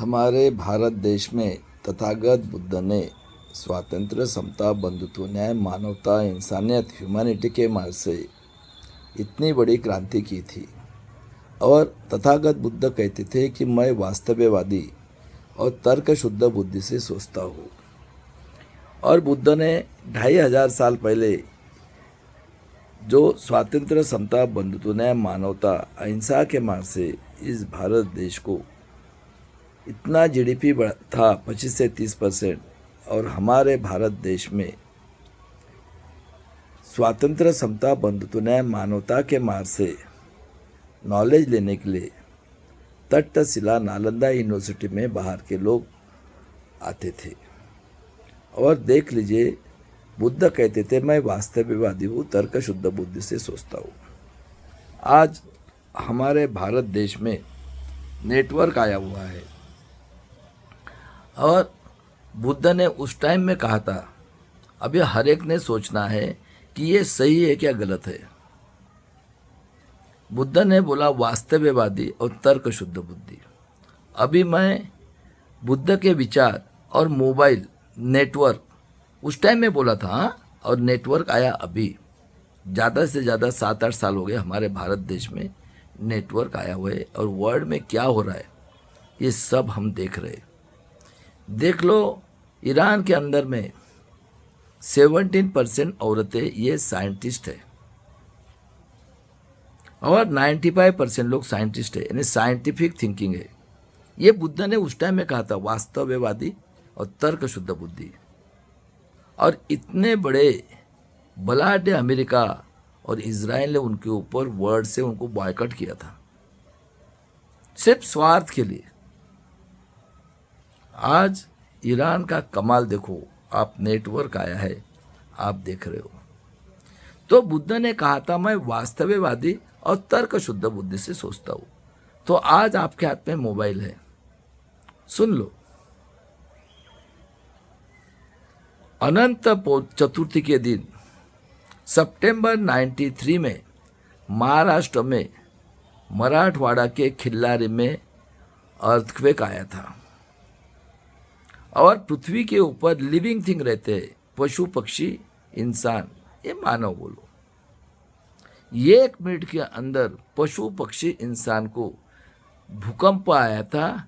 हमारे भारत देश में तथागत बुद्ध ने स्वातंत्र्य, समता, बंधुत्व, न्याय, मानवता, इंसानियत, ह्यूमैनिटी के मार्ग से इतनी बड़ी क्रांति की थी। और तथागत बुद्ध कहते थे कि मैं वास्तववादी और तर्क शुद्ध बुद्धि से सोचता हूँ। और बुद्ध ने 2500 साल पहले जो स्वातंत्र्य, समता, बंधुत्व, न्याय, मानवता, अहिंसा के मार्ग से इस भारत देश को इतना जीडीपी बढ़ा था 25 से 30%। और हमारे भारत देश में स्वातंत्र्य, समता, बंधुत्व, न्याय, मानवता के मार्ग से नॉलेज लेने के लिए तक्षशिला नालंदा यूनिवर्सिटी में बाहर के लोग आते थे। और देख लीजिए, बुद्ध कहते थे मैं वास्तववादी हूँ, तर्क शुद्ध बुद्धि से सोचता हूँ। आज हमारे भारत देश में नेटवर्क आया हुआ है और बुद्ध ने उस टाइम में कहा था, अब ये हर एक ने सोचना है कि ये सही है क्या गलत है। बुद्ध ने बोला वास्तववादी और तर्क शुद्ध बुद्धि। अभी मैं बुद्ध के विचार और मोबाइल नेटवर्क उस टाइम में बोला था, और नेटवर्क आया अभी। ज़्यादा से ज़्यादा 7-8 साल हो गए हमारे भारत देश में नेटवर्क आया हुआ है। और वर्ल्ड में क्या हो रहा है ये सब हम देख रहे हैं। देख लो, ईरान के अंदर में 17% औरतें ये साइंटिस्ट है और 95% लोग साइंटिस्ट है, यानी साइंटिफिक थिंकिंग है। ये बुद्ध ने उस टाइम में कहा था वास्तववादी और तर्क शुद्ध बुद्धि। और इतने बड़े बलाढ्य अमेरिका और इजराइल ने उनके ऊपर वर्ड से उनको बॉयकॉट किया था, सिर्फ स्वार्थ के लिए। आज ईरान का कमाल देखो आप, नेटवर्क आया है, आप देख रहे हो। तो बुद्ध ने कहा था मैं वास्तववादी और तर्क शुद्ध बुद्धि से सोचता हूँ। तो आज आपके हाथ में मोबाइल है, सुन लो। अनंत चतुर्थी के दिन सितंबर 93 में महाराष्ट्र में मराठवाड़ा के खिल्लारी में अर्थक्वेक आया था। और पृथ्वी के ऊपर लिविंग थिंग रहते हैं, पशु, पक्षी, इंसान, ये मानव बोलो। 1 मिनट के अंदर पशु, पक्षी, इंसान को भूकंप आया था,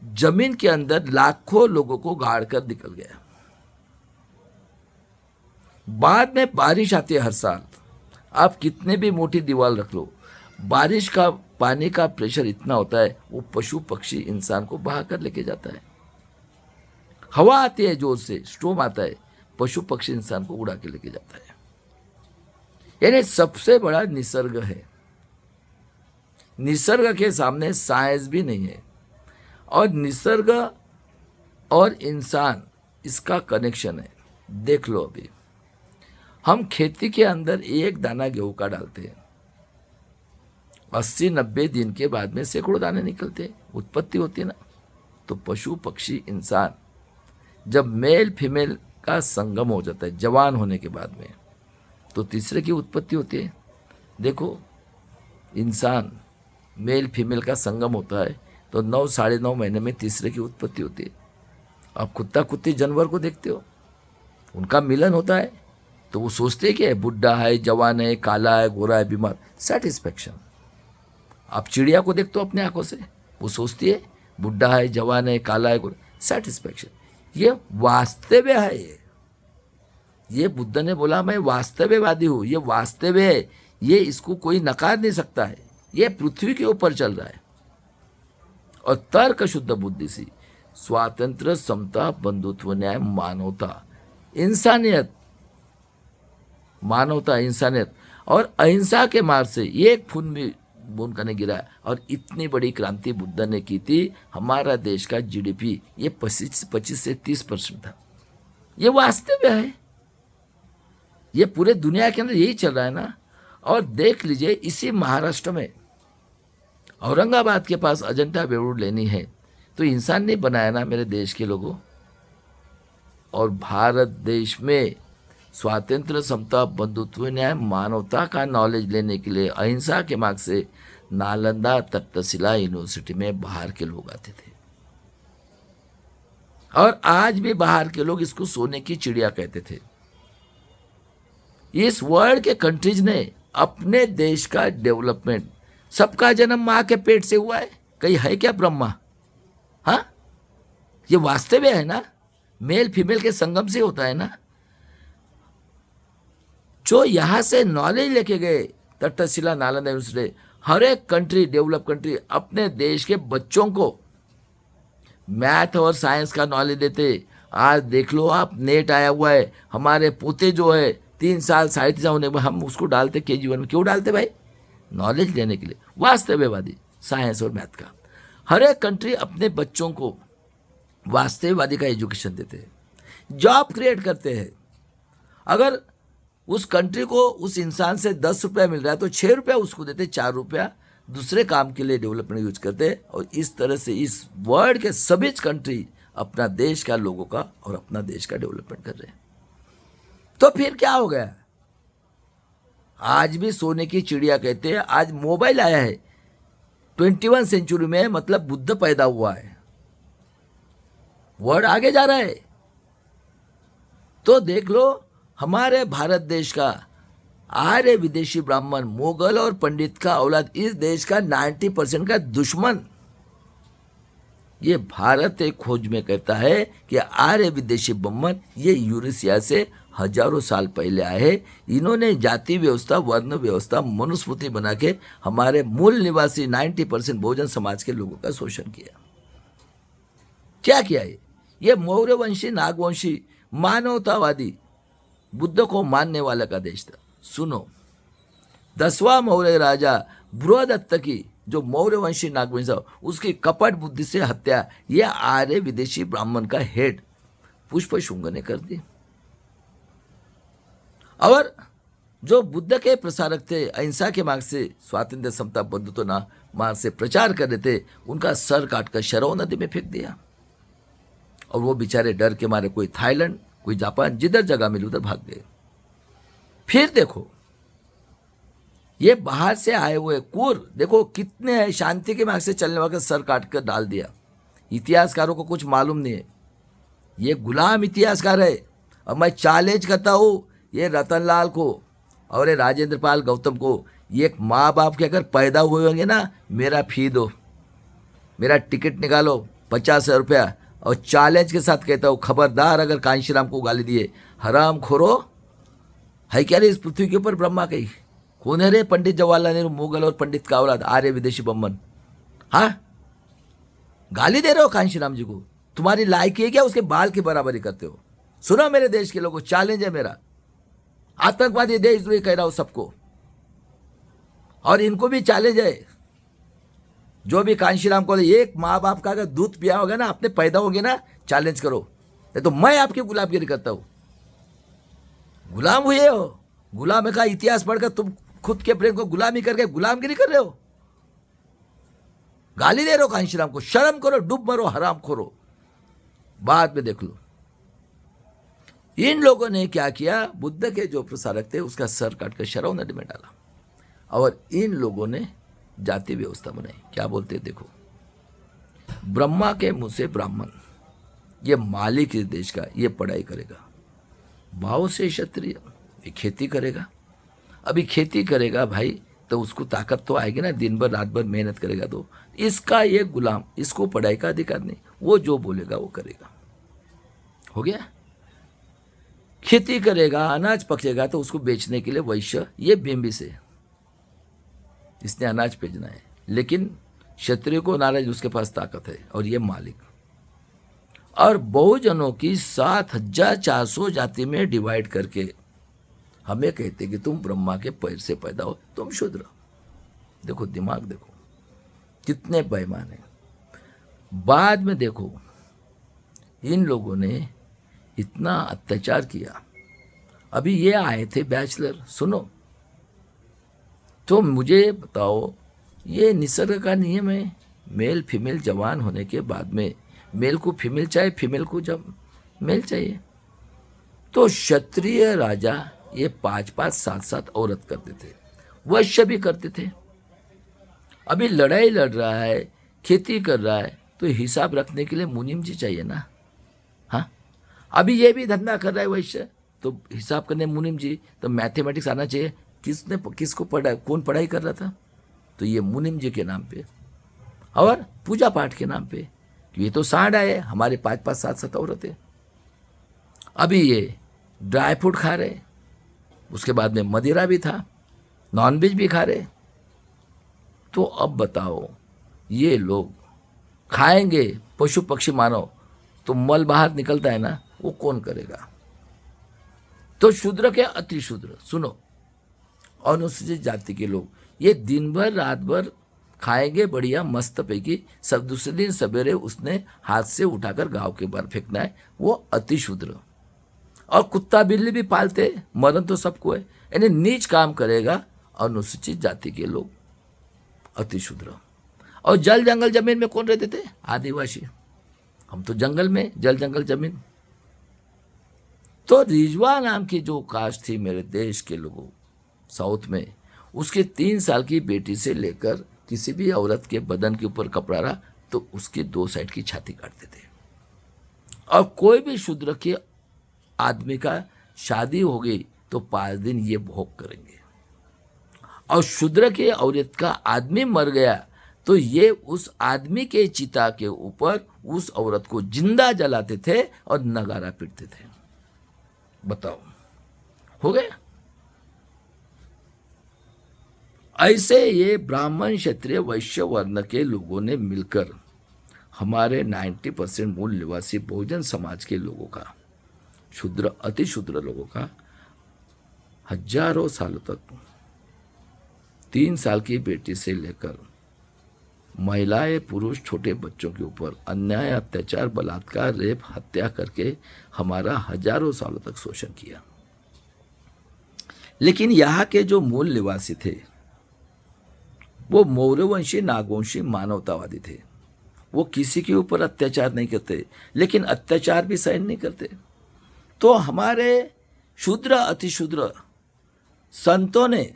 जमीन के अंदर लाखों लोगों को गाड़ कर निकल गया। बाद में बारिश आती है हर साल। आप कितने भी मोटी दीवार रख लो, बारिश का पानी का प्रेशर इतना होता है, वो पशु, पक्षी, इंसान को बहा कर लेके जाता है। हवा आती है जोर से, स्टॉर्म आता है, पशु, पक्षी, इंसान को उड़ा के लेके जाता है। यानी सबसे बड़ा निसर्ग है। निसर्ग के सामने साइंस भी नहीं है। और निसर्ग और इंसान, इसका कनेक्शन है। देख लो, अभी हम खेती के अंदर एक दाना गेहूं का डालते हैं, 80-90 दिन के बाद में सैकड़ों दाने निकलते हैं, उत्पत्ति होती है ना। तो पशु, पक्षी, इंसान, जब मेल फीमेल का संगम हो जाता है जवान होने के बाद में, तो तीसरे की उत्पत्ति होती है। देखो, इंसान मेल फीमेल का संगम होता है तो 9-9.5 महीने में तीसरे की उत्पत्ति होती है। आप कुत्ता कुत्ती जानवर को देखते हो, उनका मिलन होता है तो वो सोचते क्या है, बुढ़ा है, जवान है, काला है, गोरा है, बीमार, सेटिस्फैक्शन। आप चिड़िया को देखते हो अपने आंखों से, वो सोचती है बुढ़ा है, जवान है, काला है, गोरा, सेटिस्फैक्शन। ये वास्तव है। ये बुद्ध ने बोला मैं वास्तववादी हूँ, ये वास्तव है, ये इसको कोई नकार नहीं सकता है, ये पृथ्वी के ऊपर चल रहा है। और तर्क शुद्ध बुद्धि से स्वातंत्र्य, समता, बंधुत्व, न्याय, मानवता, इंसानियत, मानवता, इंसानियत और अहिंसा के मार्ग से एक खून भी बूंद का नहीं गिरा। और इतनी बड़ी क्रांति बुद्ध ने की थी। हमारा देश का जीडीपी ये 25 से 30% था। ये वास्तव है, ये पूरे दुनिया के अंदर यही चल रहा है ना। और देख लीजिए, इसी महाराष्ट्र में औरंगाबाद के पास अजंता बेरूड लेनी है तो इंसान ने बनाया ना मेरे देश के लोगों। और भारत देश में स्वातंत्र्य, समता, बंधुत्व, न्याय, मानवता का नॉलेज लेने के लिए अहिंसा के मार्ग से नालंदा तक्षशिला यूनिवर्सिटी में बाहर के लोग आते थे। और आज भी बाहर के लोग इसको सोने की चिड़िया कहते थे। इस वर्ल्ड के कंट्रीज ने अपने देश का डेवलपमेंट, सबका जन्म माँ के पेट से हुआ है, कहीं है क्या ब्रह्मा? हाँ, ये वास्तव है ना, मेल फीमेल के संगम से होता है ना। जो यहां से नॉलेज लेके गए तक्षशिला, नालंदा यूनिवर्सिटी, हर एक कंट्री, डेवलप कंट्री अपने देश के बच्चों को मैथ और साइंस का नॉलेज देते। आज देख लो आप, नेट आया हुआ है, हमारे पोते जो है 3 साल 3.5 साल होने में हम उसको डालते KG1 में। क्यों डालते भाई? नॉलेज लेने के लिए, वास्तववादी साइंस और मैथ का। हर एक कंट्री अपने बच्चों को वास्तववादी का एजुकेशन देते हैं, जॉब क्रिएट करते हैं। अगर उस कंट्री को उस इंसान से 10 रुपया मिल रहा है तो 6 रुपया उसको देते, 4 रुपया दूसरे काम के लिए डेवलपमेंट यूज करते हैं। और इस तरह से इस वर्ल्ड के सभी कंट्री अपना देश का लोगों का और अपना देश का डेवलपमेंट कर रहे हैं। तो फिर क्या हो गया? आज भी सोने की चिड़िया कहते हैं। आज मोबाइल आया है 21 सेंचुरी में, मतलब बुद्ध पैदा हुआ है, वर्ड आगे जा रहा है। तो देख लो, हमारे भारत देश का आर्य विदेशी ब्राह्मण, मुगल और पंडित का औलाद, इस देश का 90% का दुश्मन। ये भारत एक खोज में कहता है कि आर्य विदेशी ब्राह्मण ये यूरेशिया से हजारों साल पहले आए। इन्होंने जाति व्यवस्था, वर्ण व्यवस्था, मनुस्मृति बना के हमारे मूल निवासी 90% बहुजन समाज के लोगों का शोषण किया। क्या किया? ये मौर्यवंशी, नागवंशी, मानवतावादी, बुद्ध को मानने वाला का देश था। सुनो, 10वां मौर्य राजा बृहदत्त की, जो मौर्यवंशी नागवंशी, उसकी कपट बुद्धि से हत्या ये आर्य विदेशी ब्राह्मण का हेड पुष्पशुंग ने कर दी। और जो बुद्ध के प्रसारक थे, अहिंसा के मार्ग से, स्वातंत्र्य, समता, बंधुत्व मार्ग से प्रचार कर रहे थे, उनका सर काटकर शरव नदी में फेंक दिया। और वो बेचारे डर के मारे कोई थाईलैंड, कोई जापान, जिधर जगह मिली उधर भाग गए। फिर देखो, ये बाहर से आए हुए कुर देखो कितने हैं, शांति के मार्ग से चलने वाले सर काट कर डाल दिया। इतिहासकारों को कुछ मालूम नहीं है, ये गुलाम इतिहासकार है। और मैं चैलेंज करता हूँ ये रतनलाल को और ये राजेंद्र पाल गौतम को, ये एक माँ बाप के अगर पैदा हुए होंगे ना, मेरा फी दो, मेरा टिकट निकालो 50,000 रुपया, और चैलेंज के साथ कहता हूँ, खबरदार अगर कांशीराम को गाली दिए, हराम खोरो। है क्या रे इस पृथ्वी के ऊपर ब्रह्मा कही? कौन है रे? पंडित जवाहरलाल नेहरू, मुगल और पंडित का औलाद, आर्य विदेशी ब्राह्मण। हाँ, गाली दे रहे हो कांशीराम जी को? तुम्हारी लायकी है क्या? उसके बाल की बराबरी करते हो। सुनो मेरे देश के लोगों, चैलेंज है मेरा, आतंकवादी देशद्रोही कह रहा हूं सबको, और इनको भी चैलेंज है। जो भी कांशीराम को एक माँ बाप का अगर दूध पिया होगा ना, अपने पैदा होंगे ना, चैलेंज करो, नहीं तो मैं आपकी गुलामगिरी करता हूं। गुलाम हुए हो, गुलाम का इतिहास पढ़कर तुम खुद के प्रेम को गुलामी करके गुलामगिरी कर रहे हो। गाली दे रहे हो कांशीराम को, शर्म करो, डूब मरो, हराम खोरो। बाद में देख लो इन लोगों ने क्या किया, बुद्ध के जो प्रसारक थे उसका सर काटकर शरव नदी में डाला। और इन लोगों ने जाति व्यवस्था बनाई। क्या बोलते हैं देखो, ब्रह्मा के मुंह से ब्राह्मण, ये मालिक इस देश का, ये पढ़ाई करेगा। भाव से क्षत्रिय, ये खेती करेगा। अभी खेती करेगा भाई तो उसको ताकत तो आएगी ना, दिन भर रात भर मेहनत करेगा। तो इसका ये गुलाम, इसको पढ़ाई का अधिकार नहीं, वो जो बोलेगा वो करेगा। हो गया? खेती करेगा, अनाज पकेगा तो उसको बेचने के लिए वैश्य, ये बेम्बी से इसने अनाज भेजना है। लेकिन क्षत्रिय को नाराज, उसके पास ताकत है, और ये मालिक। और बहुजनों की 7,400 जाति में डिवाइड करके हमें कहते कि तुम ब्रह्मा के पैर से पैदा हो, तुम शूद्र। देखो दिमाग, देखो कितने पैमाने। बाद में देखो इन लोगों ने इतना अत्याचार किया। अभी ये आए थे बैचलर, सुनो, तो मुझे बताओ, ये निसर्ग का नियम है, मेल फीमेल जवान होने के बाद में मेल को फीमेल चाहिए, फीमेल को जब मेल चाहिए। तो क्षत्रिय राजा ये 5-5, 7-7 औरत करते थे, वैश्य भी करते थे। अभी लड़ाई लड़ रहा है, खेती कर रहा है, तो हिसाब रखने के लिए मुनीम जी चाहिए ना। हाँ, अभी ये भी धंधा कर रहा है वैश्य, तो हिसाब करने मुनिम जी, तो मैथमेटिक्स आना चाहिए। किसको पढ़ा, कौन पढ़ाई कर रहा था? तो ये मुनिम जी के नाम पे और पूजा पाठ के नाम पे। ये तो सांड आए, हमारे 5-5 7-7 औरतें। अभी ये ड्राई फ्रूट खा रहे, उसके बाद में मदिरा भी था, नॉनवेज भी खा रहे। तो अब बताओ, ये लोग खाएंगे पशु पक्षी मानव, तो मल बाहर निकलता है ना, वो कौन करेगा? तो शूद्र के अति शूद्र, सुनो, अनुसूचित जाति के लोग ये दिन भर रात भर खाएंगे बढ़िया मस्त पैकी, सब दूसरे दिन सवेरे उसने हाथ से उठाकर गांव के बाहर फेंकना है, वो अति शूद्र। और कुत्ता बिल्ली भी पालते, मरण तो सबको है, यानी नीच काम करेगा अनुसूचित जाति के लोग, अति शूद्र। और जल जंगल जमीन में कौन रहते थे? आदिवासी। हम तो जंगल में, जल जंगल जमीन। तो रिजवा नाम की जो कास्ट थी मेरे देश के लोगों साउथ में, उसके 3 साल की बेटी से लेकर किसी भी औरत के बदन के ऊपर कपड़ा रहा तो उसकी 2 साइड की छाती काटते थे। और कोई भी शूद्र के आदमी का शादी हो गई तो 5 दिन ये भोग करेंगे। और शूद्र के औरत का आदमी मर गया तो ये उस आदमी के चिता के ऊपर उस औरत को जिंदा जलाते थे और नगारा पीटते थे। बताओ, हो गया? ऐसे ये ब्राह्मण क्षत्रिय वैश्य वर्ण के लोगों ने मिलकर हमारे 90% मूल निवासी बहुजन समाज के लोगों का, शूद्र अति शूद्र लोगों का, हजारों सालों तक 3 साल की बेटी से लेकर महिलाएं पुरुष छोटे बच्चों के ऊपर अन्याय अत्याचार बलात्कार रेप हत्या करके हमारा हजारों सालों तक शोषण किया। लेकिन यहाँ के जो मूल निवासी थे वो मौर्यवंशी नागवंशी मानवतावादी थे। वो किसी के ऊपर अत्याचार नहीं करते, लेकिन अत्याचार भी सहन नहीं करते। तो हमारे शूद्र अतिशूद्र संतों ने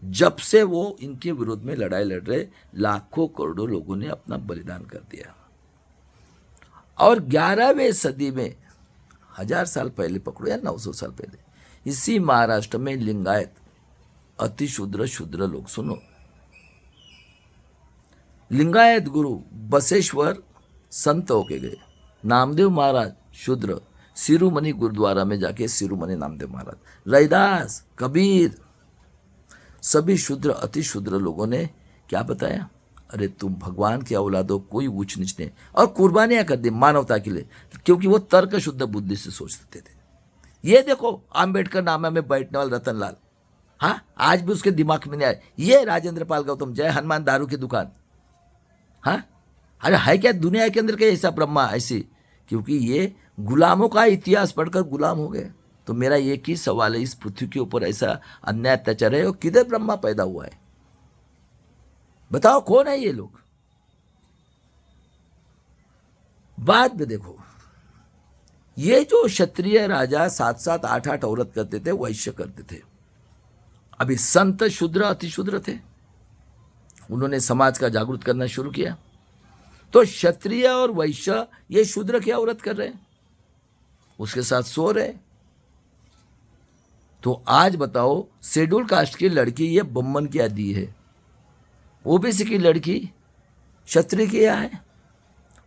जब से वो इनके विरोध में लड़ाई लड़ रहे, लाखों करोड़ों लोगों ने अपना बलिदान कर दिया। और 11वीं सदी में, 1000 साल पहले पकड़ो या 900 साल पहले, इसी महाराष्ट्र में लिंगायत अति शूद्र शूद्र लोग, सुनो, लिंगायत गुरु बसेश्वर संत होके गए। नामदेव महाराज शूद्र, सिरुमणि गुरुद्वारा में जाके सिरुमणि नामदेव महाराज, रैदास, कबीर, सभी शूद्र अति शूद्र लोगों ने क्या बताया? अरे तुम भगवान के औलादो, कोई ऊंच नीच नहीं। और कुर्बानियां कर दी मानवता के लिए, क्योंकि वो तर्क शुद्ध बुद्धि से सोचते थे। ये देखो आम्बेडकर नामा में बैठने वाले रतन लाल, हाँ, आज भी उसके दिमाग में नहीं आया। ये राजेंद्र पाल गौतम, जय हनुमान दारू की दुकान, हाँ, अरे है क्या दुनिया के अंदर के ऐसा ब्रह्मा ऐसी? क्योंकि ये गुलामों का इतिहास पढ़कर गुलाम हो गए। तो मेरा एक ही सवाल है, इस पृथ्वी के ऊपर ऐसा अन्याय अत्याचार है, और किधर ब्रह्मा पैदा हुआ है? बताओ कौन है ये लोग? बाद में देखो, ये जो क्षत्रिय राजा 7-7 8-8 औरत करते थे, वैश्य करते थे। अभी संत शूद्र अतिशूद्र थे, उन्होंने समाज का जागरूक करना शुरू किया। तो क्षत्रिय और वैश्य ये शूद्र की औरत कर रहे हैं, उसके साथ सो रहे। तो आज बताओ, शेड्यूल कास्ट की लड़की ये बम्मन क्या दी है? ओबीसी की लड़की क्षत्रिय की क्या है?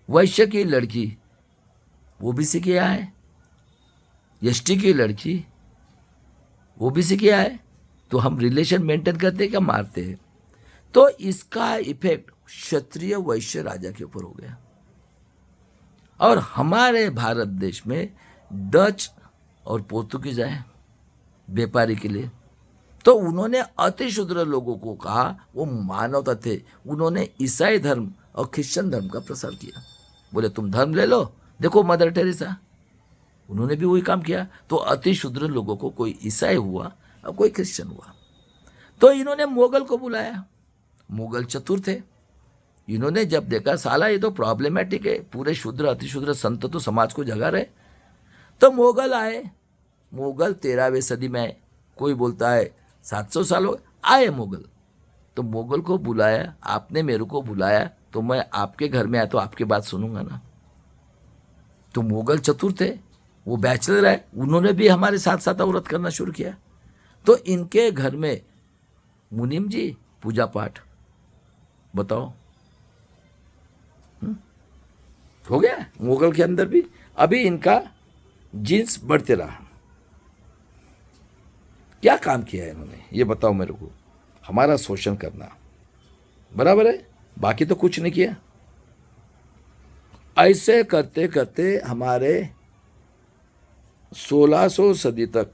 वैश्य की लड़की ओबीसी की क्या है? एसटी की लड़की ओबीसी की क्या है? तो हम रिलेशन मेंटेन करते क्या मारते हैं? तो इसका इफेक्ट क्षत्रिय वैश्य राजा के ऊपर हो गया। और हमारे भारत देश में डच और पोर्तुगीज आए व्यापारी के लिए, तो उन्होंने अति शूद्र लोगों को कहा वो मानवता थे। उन्होंने ईसाई धर्म और क्रिश्चियन धर्म का प्रसार किया। बोले तुम धर्म ले लो, देखो मदर टेरेसा, उन्होंने भी वही काम किया। तो अति शूद्र लोगों को कोई ईसाई हुआ और कोई क्रिश्चियन हुआ। तो इन्होंने मुगल को बुलाया, मुगल चतुर थे। इन्होंने जब देखा साला ये तो प्रॉब्लमेटिक है, पूरे शूद्र अतिशूद्र संत तो समाज को जगा रहे, तो मुगल आए। मुगल 13वीं सदी में, कोई बोलता है 700 साल हो आए मुगल। तो मुगल को बुलाया, आपने मेरे को बुलाया, तो मैं आपके घर में आया तो आपकी बात सुनूंगा ना। तो मुगल चतुर थे, वो बैचलर है, उन्होंने भी हमारे साथ साथ व्रत करना शुरू किया। तो इनके घर में मुनीम जी पूजा पाठ, बताओ हो गया। मुगल के अंदर भी अभी इनका जीन्स बढ़ते रहा। क्या काम किया है इन्होंने, ये बताओ मेरे को। हमारा शोषण करना, बराबर है, बाकी तो कुछ नहीं किया। ऐसे करते करते हमारे 1600 सदी तक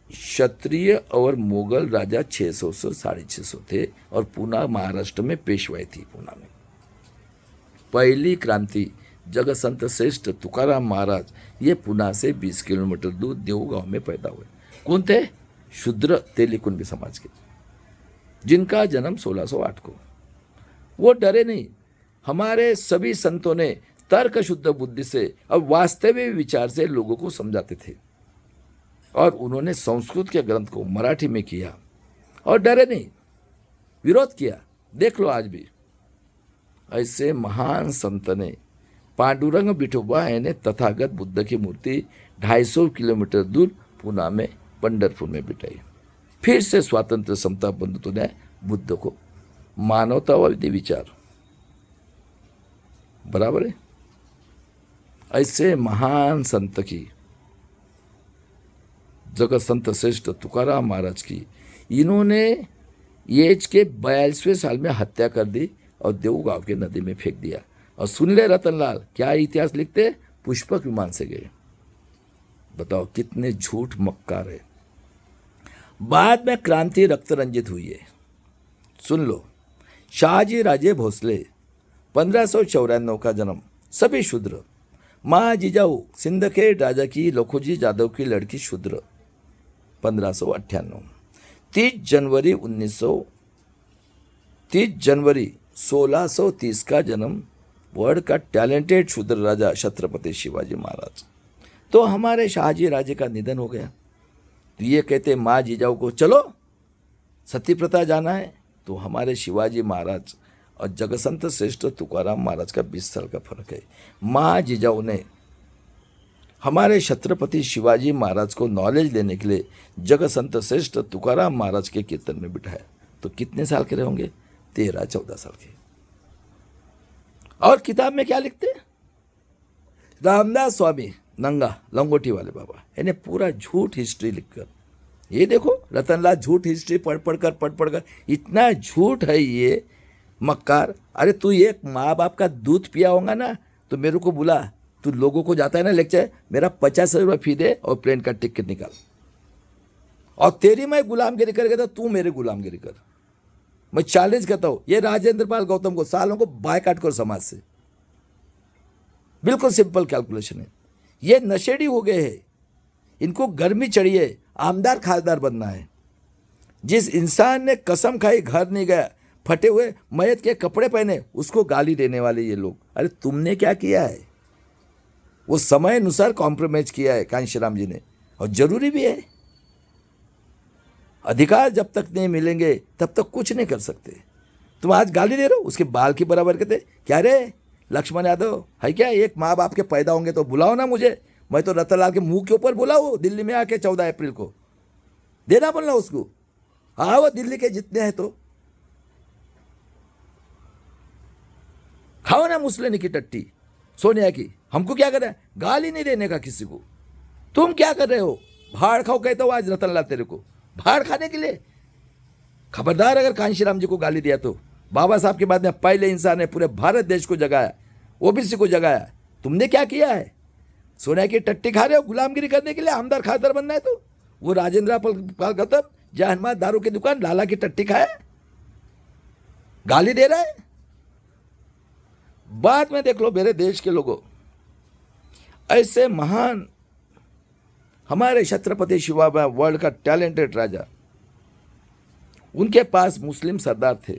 क्षत्रिय और मुगल राजा 600 से 650 थे, और पूना महाराष्ट्र में पेशवाई थी। पूना में पहली क्रांति जगत संत श्रेष्ठ तुकाराम महाराज, ये पूना से 20 किलोमीटर दूर देवगांव में पैदा हुए। कौन थे? शूद्र तेली समाज के, जिनका जन्म 1608 को। वो डरे नहीं। हमारे सभी संतों ने तर्क शुद्ध बुद्धि से और वास्तविक विचार से लोगों को समझाते थे, और उन्होंने संस्कृत के ग्रंथ को मराठी में किया और डरे नहीं, विरोध किया। देख लो आज भी ऐसे महान संत ने पांडुरंग विठोबा यानी तथागत बुद्ध की मूर्ति 250 किलोमीटर दूर पूना में पंढरपुर में बिठाई। फिर से स्वातंत्र समता बंधुत्व ने बुद्ध को मानवतावादी विचार, बराबर है। ऐसे महान संत की, जगत संत श्रेष्ठ तुकाराम महाराज की, इन्होंने एज के 42वें साल में हत्या कर दी और देवगांव के नदी में फेंक दिया। और सुन ले रतनलाल, क्या इतिहास लिखते? पुष्पक विमान से गए। बताओ कितने झूठ मक्कार है। बाद में क्रांति रक्त रंजित हुई है। सुन लो, शाहजी राजे भोसले 1594 का जन्म, सभी शूद्र। माँ जिजाऊ सिंध के राजा की लखोजी यादव की लड़की शूद्र 1598। 30 जनवरी 1630 का जन्म वर्ल्ड का टैलेंटेड शूद्र राजा छत्रपति शिवाजी महाराज। तो हमारे शाहजी राजे का निधन हो गया। तो ये कहते माँ जिजाऊ को चलो सती प्रथा जाना है। तो हमारे शिवाजी महाराज और जगसंत श्रेष्ठ तुकाराम महाराज का 20 साल का फर्क है। माँ जिजाऊ ने हमारे छत्रपति शिवाजी महाराज को नॉलेज देने के लिए जगसंत श्रेष्ठ तुकाराम महाराज के कीर्तन में बिठाया। तो कितने साल के रहे होंगे? 13-14 साल के। और किताब में क्या लिखते? रामदास स्वामी नंगा लंगोटी वाले बाबा, यानी पूरा झूठ हिस्ट्री लिखकर। ये देखो रतनलाल, झूठ हिस्ट्री पढ़ पढ़कर इतना झूठ है ये मक्कार। अरे तू एक माँ बाप का दूध पिया होगा ना, तो मेरे को बुला। तू लोगों को जाता है ना लेक्चर, मेरा 50 रुपये फी दे और प्लेन का टिकट निकाल। और तेरी मैं गुलामगिरी करेगा तो तू मेरे गुलामगिरी कर। मैं चैलेंज करता हूँ ये राजेंद्र पाल गौतम को, सालों को बायकाट करो समाज से। बिल्कुल सिंपल कैलकुलेशन है। ये नशेड़ी हो गए हैं, इनको गर्मी चढ़ी है, आमदार खासदार बनना है। जिस इंसान ने कसम खाई घर नहीं गया, फटे हुए मैयत के कपड़े पहने, उसको गाली देने वाले ये लोग। अरे तुमने क्या किया है? वो समय अनुसार कॉम्प्रोमाइज किया है कांशीराम जी ने, और जरूरी भी है। अधिकार जब तक नहीं मिलेंगे तब तक कुछ नहीं कर सकते। तुम आज गाली दे रहे हो, उसके बाल की बराबर के थे क्या रे? लक्ष्मण यादव है क्या? एक माँ बाप के पैदा होंगे तो बुलाओ ना मुझे। मैं तो रतनलाल के मुंह के ऊपर बुलाओ दिल्ली में आके 14 अप्रैल को देना बोलना उसको। हाँ वो दिल्ली के जितने हैं तो खाओ ना मुसलनी की टट्टी सोनिया की। हमको क्या कर रहा है? गाली नहीं देने का किसी को। तुम क्या कर रहे हो? भाड़ खाओ कहता हूँ आज रतनलाल तेरे को, भाड़ खाने के लिए। खबरदार अगर कांशीराम जी को गाली दिया तो। बाबा साहब के बाद में पहले इंसान है पूरे भारत देश को जगाया, ओबीसी को जगाया। तुमने क्या किया है? सोनिया की टट्टी खा रहे हो गुलामगिरी करने के लिए, आमदार खासदार बनना है तो। वो राजेंद्र पाल गौतम जय हनुमान दारू की दुकान लाला की टट्टी खाया, गाली दे रहा है। बाद में देख लो मेरे देश के लोगों, ऐसे महान हमारे छत्रपति शिवाजी वर्ल्ड का टैलेंटेड राजा, उनके पास मुस्लिम सरदार थे।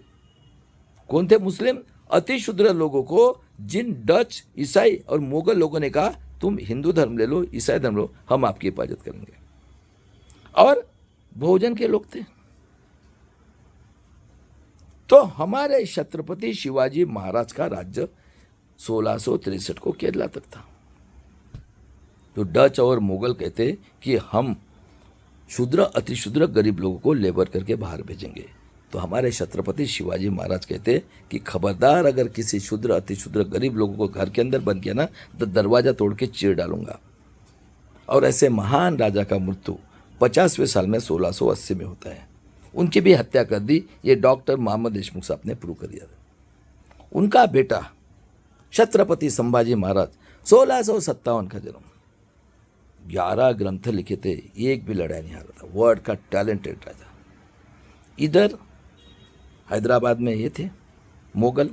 कौन थे मुस्लिम? अति शूद्र लोगों को, जिन डच, ईसाई और मुगल लोगों ने कहा तुम हिंदू धर्म ले लो, ईसाई धर्म लो, हम आपकी हिफाजत करेंगे। और बहुजन के लोग थे। तो हमारे छत्रपति शिवाजी महाराज का राज्य 1663 को केरला तक था। तो डच और मुगल कहते कि हम शूद्र अतिशूद्र गरीब लोगों को लेबर करके बाहर भेजेंगे, तो हमारे छत्रपति शिवाजी महाराज कहते कि खबरदार, अगर किसी शूद्र अतिशूद्र गरीब लोगों को घर के अंदर बंद किया ना तो दरवाज़ा तोड़ के चीर डालूंगा। और ऐसे महान राजा का मृत्यु 50वें साल में 1680 में होता है। उनकी भी हत्या कर दी, ये डॉक्टर मोहम्मद देशमुख साहब ने प्रूव कर दिया। उनका बेटा छत्रपति संभाजी महाराज 1657 का जन्म, 11 ग्रंथ लिखे थे, एक भी लड़ाई नहीं हारा था, वर्ड का टैलेंटेड राजा। इधर हैदराबाद में ये थे मुगल,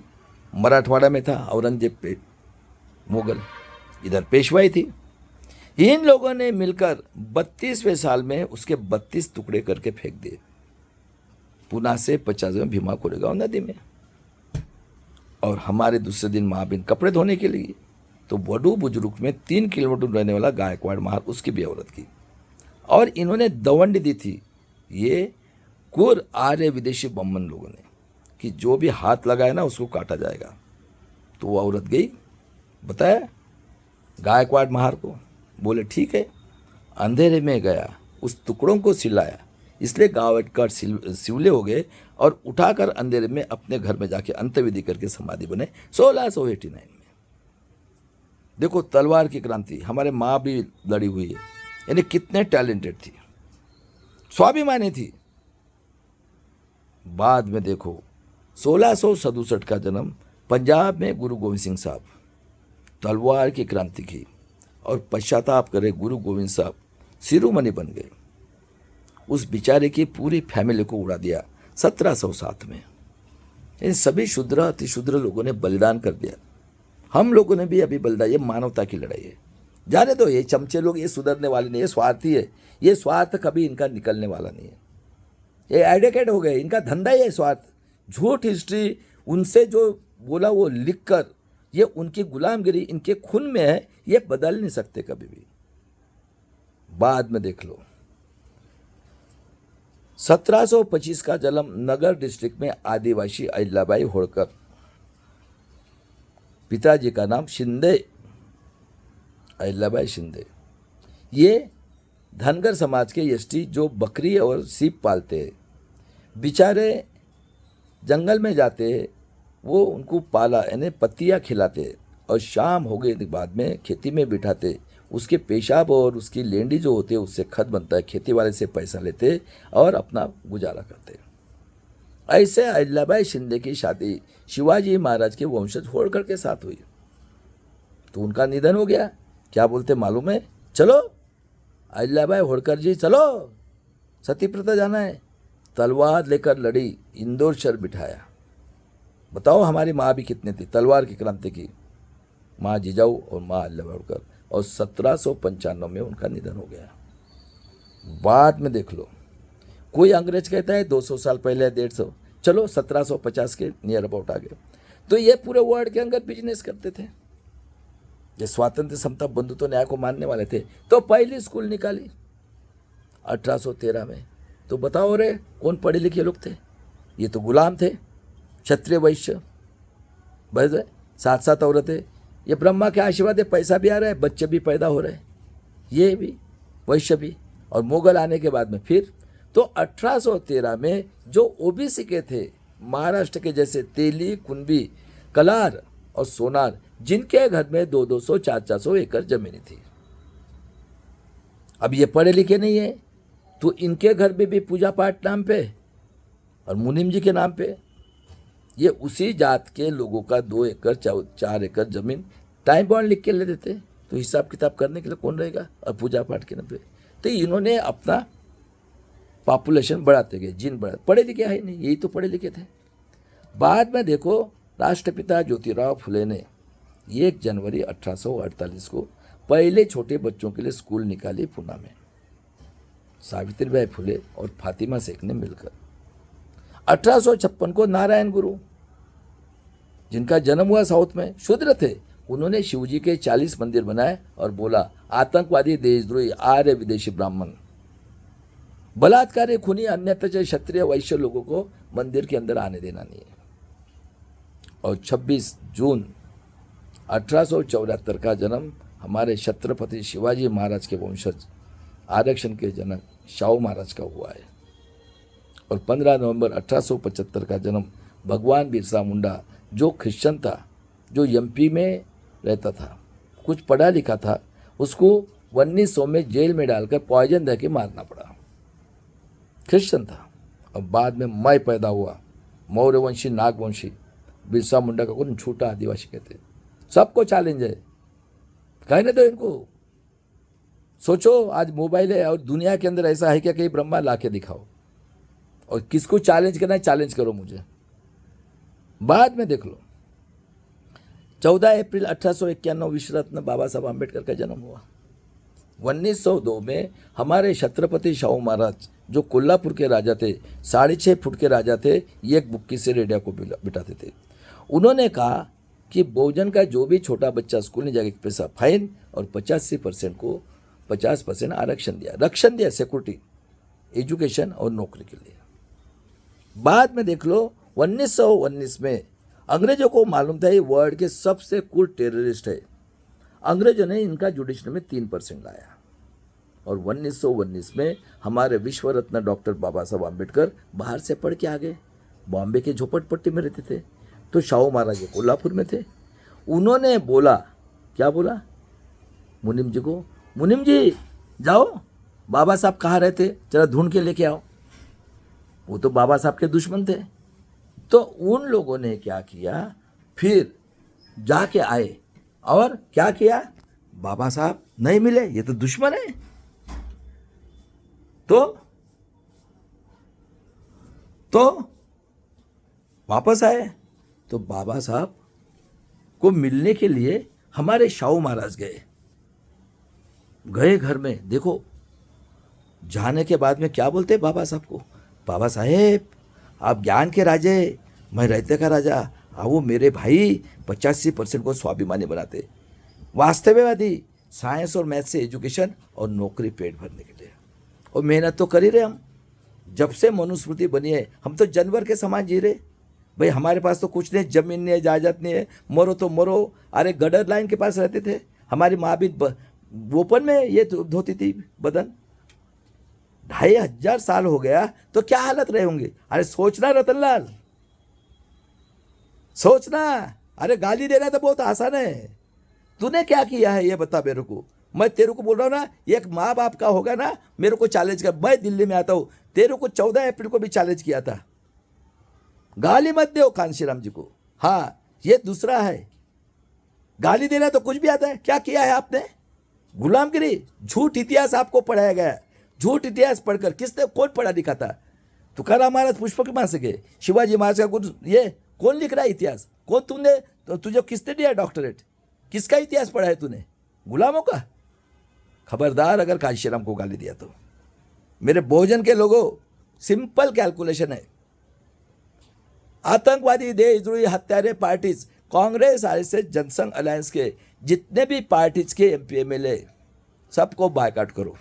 मराठवाड़ा में था औरंगजेब मुगल, इधर पेशवाई थी। इन लोगों ने मिलकर 32वें साल में उसके 32 टुकड़े करके फेंक दिए पुणे से 50 में भीमा कोरेगांव नदी में। और हमारे दूसरे दिन महाबिन कपड़े धोने के लिए, तो वडू बुजुर्ग में 3 किलोमीटर रहने वाला गायकवाड़ महार, उसकी भी औरत की। और इन्होंने दवंडी दी थी ये कुर आर्य विदेशी बम्मन लोगों ने कि जो भी हाथ लगाए ना उसको काटा जाएगा। तो वो औरत गई, बताया गायकवाड़ महार को, बोले ठीक है। अंधेरे में गया, उस टुकड़ों को सिलाया, इसलिए गायकवाड़ सिवले हो गए और उठाकर अंधेरे में अपने घर में जाके अंत्यविधि करके समाधि बने 1689 में। देखो तलवार की क्रांति, हमारे माँ भी लड़ी हुई है, यानी कितने टैलेंटेड थी, स्वाभिमानी थी। बाद में देखो 1667 का जन्म, पंजाब में गुरु गोविंद सिंह साहब, तलवार की क्रांति की और पश्चाताप करे गुरु गोविंद साहब शिरोमणि बन गए। उस बेचारे की पूरी फैमिली को उड़ा दिया 1707 में। इन सभी शूद्र अतिशूद्र लोगों ने बलिदान कर दिया, हम लोगों ने भी अभी बलिदान। ये मानवता की लड़ाई है। जाने दो, ये चमचे लोग ये सुधरने वाले नहीं, ये स्वार्थी है, ये स्वार्थ कभी इनका निकलने वाला नहीं है। ये एडिकेट हो गए, इनका धंधा ही है स्वार्थ, झूठ हिस्ट्री उनसे जो बोला वो लिख कर, ये उनकी गुलामगिरी इनके खून में है, ये बदल नहीं सकते कभी भी। बाद में देख लो 1725 का जन्म, नगर डिस्ट्रिक्ट में आदिवासी अहिल्याबाई होळकर, पिताजी का नाम शिंदे, अहिल्याबाई शिंदे। ये धनगर समाज के एसटी जो बकरी और सीप पालते हैं, बेचारे जंगल में जाते हैं, वो उनको पाला यानी पत्तियाँ खिलाते और शाम हो गए बाद में खेती में बिठाते, उसके पेशाब और उसकी लेंडी जो होते हैं उससे खत बनता है, खेती वाले से पैसा लेते और अपना गुजारा करते। ऐसे अहिल्याबाई शिंदे की शादी शिवाजी महाराज के वंशज होळकर के साथ हुई, तो उनका निधन हो गया। क्या बोलते मालूम है, चलो अहिल्याबाई होळकर जी चलो, सती प्रथा जाना है, तलवार लेकर लड़ी, इंदौर शहर बिठाया। बताओ हमारी माँ भी कितने थी, तलवार की क्रांति की, माँ जिजाऊ और माँ अहिल्याबाई होळकर। और 1795 में उनका निधन हो गया। बाद में देख लो, कोई अंग्रेज कहता है 200 साल पहले 150, चलो 1750 के नियर अबाउट आ गए। तो ये पूरे वर्ल्ड के अंदर बिजनेस करते थे। ये स्वातंत्र समता बंधुत्व न्याय को मानने वाले थे, तो पहली स्कूल निकाली 1813 में। तो बताओ रे कौन पढ़े लिखे लोग थे, ये तो गुलाम थे, क्षत्रिय वैश्य, बस साथ साथ औरतें। ये ब्रह्मा के आशीर्वाद है, पैसा भी आ रहा है, बच्चे भी पैदा हो रहे हैं, ये भी वैश्य भी। और मुगल आने के बाद में फिर तो 1813 में जो ओबीसी के थे, महाराष्ट्र के जैसे तेली, कुंभी, कलार और सोनार, जिनके घर में 200 400 एकड़ जमीन थी, अब ये पढ़े लिखे नहीं है, तो इनके घर में भी पूजा पाठ नाम पे और मुनीम जी के नाम पे ये उसी जात के लोगों का 2 एकड़ 4 एकड़ जमीन टाइम बॉन्ड लिख के ले देते, तो हिसाब किताब करने के लिए कौन रहेगा, और पूजा पाठ के नाम पे। तो इन्होंने अपना पॉपुलेशन बढ़ाते गए, जिन बढ़ा, पढ़े लिखे है नहीं, यही तो पढ़े लिखे थे। बाद में देखो राष्ट्रपिता ज्योतिराव फुले ने 1 जनवरी 1848 को पहले छोटे बच्चों के लिए स्कूल निकाली पुणे में, सावित्रीबाई फुले और फातिमा शेख ने मिलकर। 1856 को नारायण गुरु, जिनका जन्म हुआ साउथ में, शूद्र थे, उन्होंने शिवजी के 40 मंदिर बनाए और बोला आतंकवादी, देशद्रोही, आर्य विदेशी ब्राह्मण, बलात्कारी, खूनी, अन्यथा क्षत्रिय वैश्य लोगों को मंदिर के अंदर आने देना नहीं है। और 26 जून 1874 का जन्म हमारे छत्रपति शिवाजी महाराज के वंशज आरक्षण के जनक शाहू महाराज का हुआ है। और 15 नवंबर 1875 का जन्म भगवान बिरसा मुंडा, जो क्रिश्चियन था, जो एमपी में रहता था, कुछ पढ़ा लिखा था, उसको 1900 में जेल में डालकर पॉइजन दे के मारना पड़ा। क्रिश्चियन था। और बाद में मैं पैदा हुआ, मौर्यवंशी नागवंशी। बिरसा मुंडा का कौन छोटा आदिवासी कहते, सबको चैलेंज है, कहने दो इनको। सोचो आज मोबाइल है और दुनिया के अंदर ऐसा है क्या कहीं ब्रह्मा ला के दिखाओ, और किसको चैलेंज करना है चैलेंज करो मुझे, बाद में देख लो। 14 अप्रैल 1891 विश्व रत्न बाबा साहब आम्बेडकर का जन्म हुआ। 1902 में हमारे छत्रपति शाहू महाराज, जो कोल्हापुर के राजा थे, 6.5 फुट के राजा थे, एक बुक्की से रेडिया को बिठाते थे। उन्होंने कहा कि बहुजन का जो भी छोटा बच्चा स्कूल नहीं जाएगा, पैसा फाइन, और 85% को 50% आरक्षण दिया, रक्षण दिया, सिक्योरिटी, एजुकेशन और नौकरी के लिए। बाद में देख लो 1919 में अंग्रेजों को मालूम था ये वर्ल्ड के सबसे कूल टेररिस्ट है। अंग्रेजों ने इनका जुडिशरी में 3% लाया। और 1919 में हमारे विश्व रत्न डॉक्टर बाबा साहब आम्बेडकर बाहर से पढ़ के आ गए। बॉम्बे के झोपड़पट्टी में रहते थे, तो शाहू महाराज कोल्हापुर में थे। उन्होंने बोला, क्या बोला मुनीम जी को, मुनीम जी जाओ, बाबा साहब कहाँ रहते, जरा ढूंढ के लेके आओ। वो तो बाबा साहब के दुश्मन थे। तो उन लोगों ने क्या किया, फिर जाके आए और क्या किया, बाबा साहब नहीं मिले, ये तो दुश्मन है। तो वापस आए, तो बाबा साहब को मिलने के लिए हमारे शाहू महाराज गए घर में। देखो जाने के बाद में क्या बोलते बाबा साहब को, बाबा साहेब आप ज्ञान के राजे, मैं रहते का राजा, वो मेरे भाई 85% को स्वाभिमानी बनाते, वास्तववादी, साइंस और मैथ से एजुकेशन और नौकरी पेट भरने के लिए, और मेहनत तो कर ही रहे हम। जब से मनुस्मृति बनी है हम तो जानवर के समान जी रहे भाई, हमारे पास तो कुछ नहीं, जमीन नहीं है, जायदाद नहीं है, मरो तो मरो। अरे गडर लाइन के पास रहते थे, हमारी माँ भी ओपन में ये धोती थी बदन। 2500 साल हो गया तो क्या हालत रहे होंगे। अरे सोचना रतनलाल, सोचना। अरे गाली देना तो बहुत आसान है, तूने क्या किया है ये बता मेरे को। मैं तेरे को बोल रहा हूँ ना, एक माँ बाप का होगा ना, मेरे को चैलेंज कर। मैं दिल्ली में आता हूँ, तेरे को 14 अप्रैल को भी चैलेंज किया था। गाली मत दो कांशीराम जी को। हाँ ये दूसरा है, गाली देना तो कुछ भी आता है। क्या किया है आपने, गुलामगिरी, झूठ इतिहास आपको पढ़ाया गया। झूठ इतिहास पढ़कर किसने, कौन पढ़ा लिखा था, तुकाराम महाराज पुष्पक मार सके, शिवाजी महाराज का गुरु, ये कौन लिख रहा है इतिहास, कौन तुमने, तो तुझे किसने दिया डॉक्टरेट, किसका इतिहास पढ़ा है तूने, गुलामों का। खबरदार अगर कांशीराम को गाली दिया तो। मेरे बहुजन के लोगों, सिंपल कैलकुलेशन है, आतंकवादी, देशद्रोही, हत्यारे parties, Congress RSS Jansangh alliance के जितने भी पार्टीज के एमपी एमएलए सबको बायकॉट करो,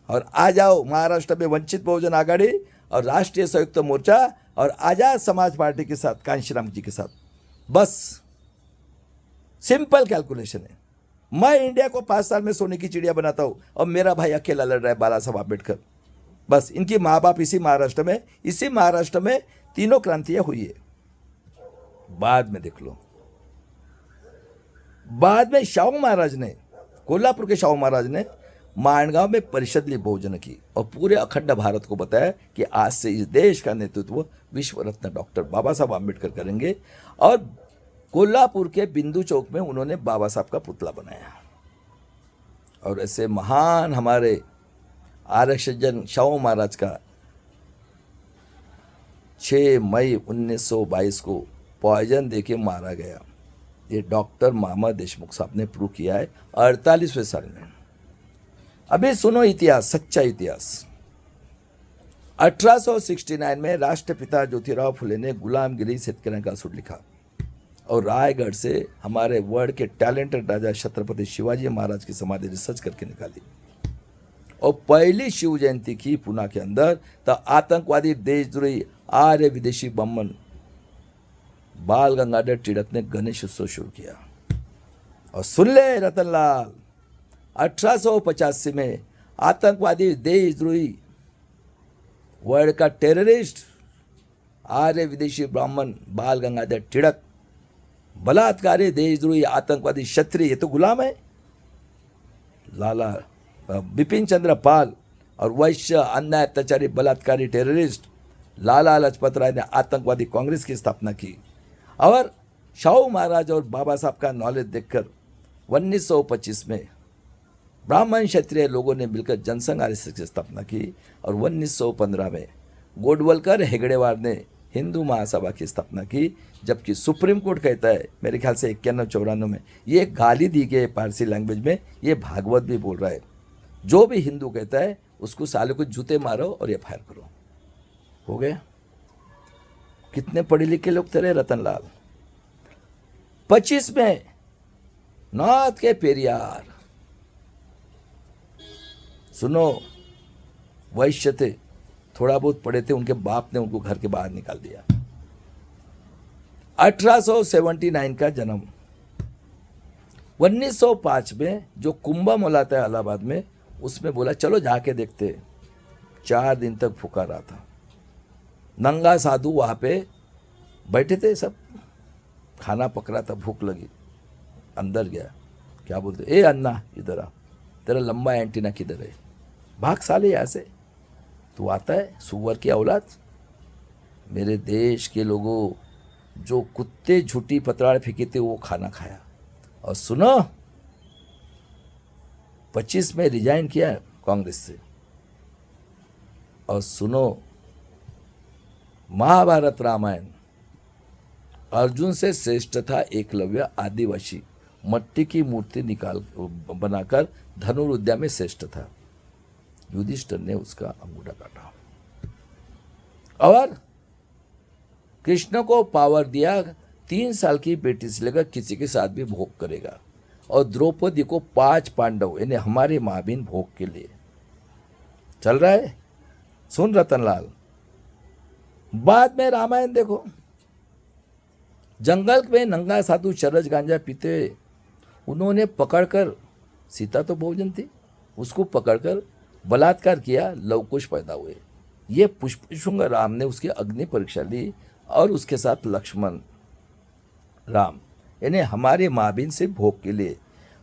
और आ जाओ महाराष्ट्र में वंचित बहुजन आघाड़ी और राष्ट्रीय संयुक्त मोर्चा और आजाद समाज पार्टी के साथ, कांशीराम जी के साथ। बस सिंपल कैलकुलेशन है। मैं इंडिया को 5 साल में सोने की चिड़िया बनाता हूँ, और मेरा भाई अकेला लड़ रहा है, बाला साहब आम्बेडकर। बस इनकी माँ बाप इसी महाराष्ट्र में तीनों क्रांतियां हुई है। बाद में देख लो, बाद में शाहू महाराज ने, कोल्हापुर के शाहू महाराज ने माणगांव में परिषद ली बहुजन की, और पूरे अखंड भारत को बताया कि आज से इस देश का नेतृत्व विश्व रत्न डॉक्टर बाबा साहब आम्बेडकर करेंगे। और कोल्हापुर के बिंदु चौक में उन्होंने बाबा साहब का पुतला बनाया। और ऐसे महान हमारे आरक्षण शाहू महाराज का 6 मई 1922 को पॉइजन देके मारा गया। ये डॉक्टर मामा देशमुख साहब ने प्रूव किया है 48वें साल में। अभी सुनो इतिहास, सच्चा इतिहास। 1869 में राष्ट्रपिता ज्योतिराव फुले ने गुलामगिरी शेतकऱ्यांचा असूड लिखा, और रायगढ़ से हमारे वर्ल्ड के टैलेंटेड राजा छत्रपति शिवाजी महाराज की समाधि रिसर्च करके निकाली। और पहली शिव जयंती की पुणे के अंदर, तो आतंकवादी, देशद्रोही, आर्य विदेशी बम्मन बाल गंगाधर तिलक ने गणेश उत्सव शुरू किया। और सुन ले रतनलाल, 1885 में आतंकवादी देशद्रोही वर्ल्ड का टेररिस्ट आर्य विदेशी ब्राह्मण बाल गंगाधर तिलक, बलात्कारी देशद्रोही आतंकवादी क्षत्रिय, ये तो गुलाम है। लाला बिपिन चंद्र पाल और वैश्य अन्याय अत्याचारी बलात्कारी टेररिस्ट लाला लाजपत राय ने आतंकवादी कांग्रेस की स्थापना की। और शाहू महाराज और बाबा साहब का नॉलेज देखकर 1925 में ब्राह्मण क्षत्रिय लोगों ने मिलकर जनसंघ आरएसएस की स्थापना की। और 1915 में गोडवलकर हेगड़ेवार ने हिंदू महासभा की स्थापना की। जबकि सुप्रीम कोर्ट कहता है, मेरे ख्याल से 91-94 में, ये गाली दी गई पारसी लैंग्वेज में, ये भागवत भी बोल रहा है, जो भी हिंदू कहता है उसको साले को जूते मारो और एफआईआर करो। हो गया। कितने पढ़े लिखे लोग थे रे रतनलाल। 25 में नॉर्थ के पेरियार, सुनो, वैश्य थे, थोड़ा बहुत पढ़े थे, उनके बाप ने उनको घर के बाहर निकाल दिया। 1879 का जन्म। 1905 में जो कुंभ मेला था इलाहाबाद में, उसमें बोला चलो जाके देखते। 4 दिन तक फूका रहा था। नंगा साधु वहाँ पे बैठे थे, सब खाना पक रहा था, भूख लगी, अंदर गया, क्या बोलते, ए अन्ना इधर आ, तेरा लंबा एंटीना किधर है, भाग साले यहाँ से, तू आता है सुअर की औलाद। मेरे देश के लोगों, जो कुत्ते झूठी पतराड़ फेंके थे वो खाना खाया। और सुनो, 25 में रिजाइन किया कांग्रेस से। और सुनो, महाभारत रामायण, अर्जुन से श्रेष्ठ था एकलव्य आदिवासी, मट्टी की मूर्ति निकाल बनाकर धनुर्विद्या में श्रेष्ठ था। युधिष्ठिर ने उसका अंगूठा काटा। और कृष्ण को पावर दिया, 3 साल की बेटी से लेकर किसी के साथ भी भोग करेगा। और द्रौपदी को 5 पांडव यानी हमारे महाबीन भोग के लिए चल रहा है। सुन रतनलाल, बाद में रामायण देखो, जंगल में नंगा साधु चरस गांजा पीते, उन्होंने पकड़कर, सीता तो बहुजन थी, उसको पकड़कर बलात्कार किया, लवकुश पैदा हुए। ये पुष्पशृंग राम ने उसकी अग्नि परीक्षा ली और उसके साथ लक्ष्मण राम यानी हमारे महाबीन से भोग के लिए।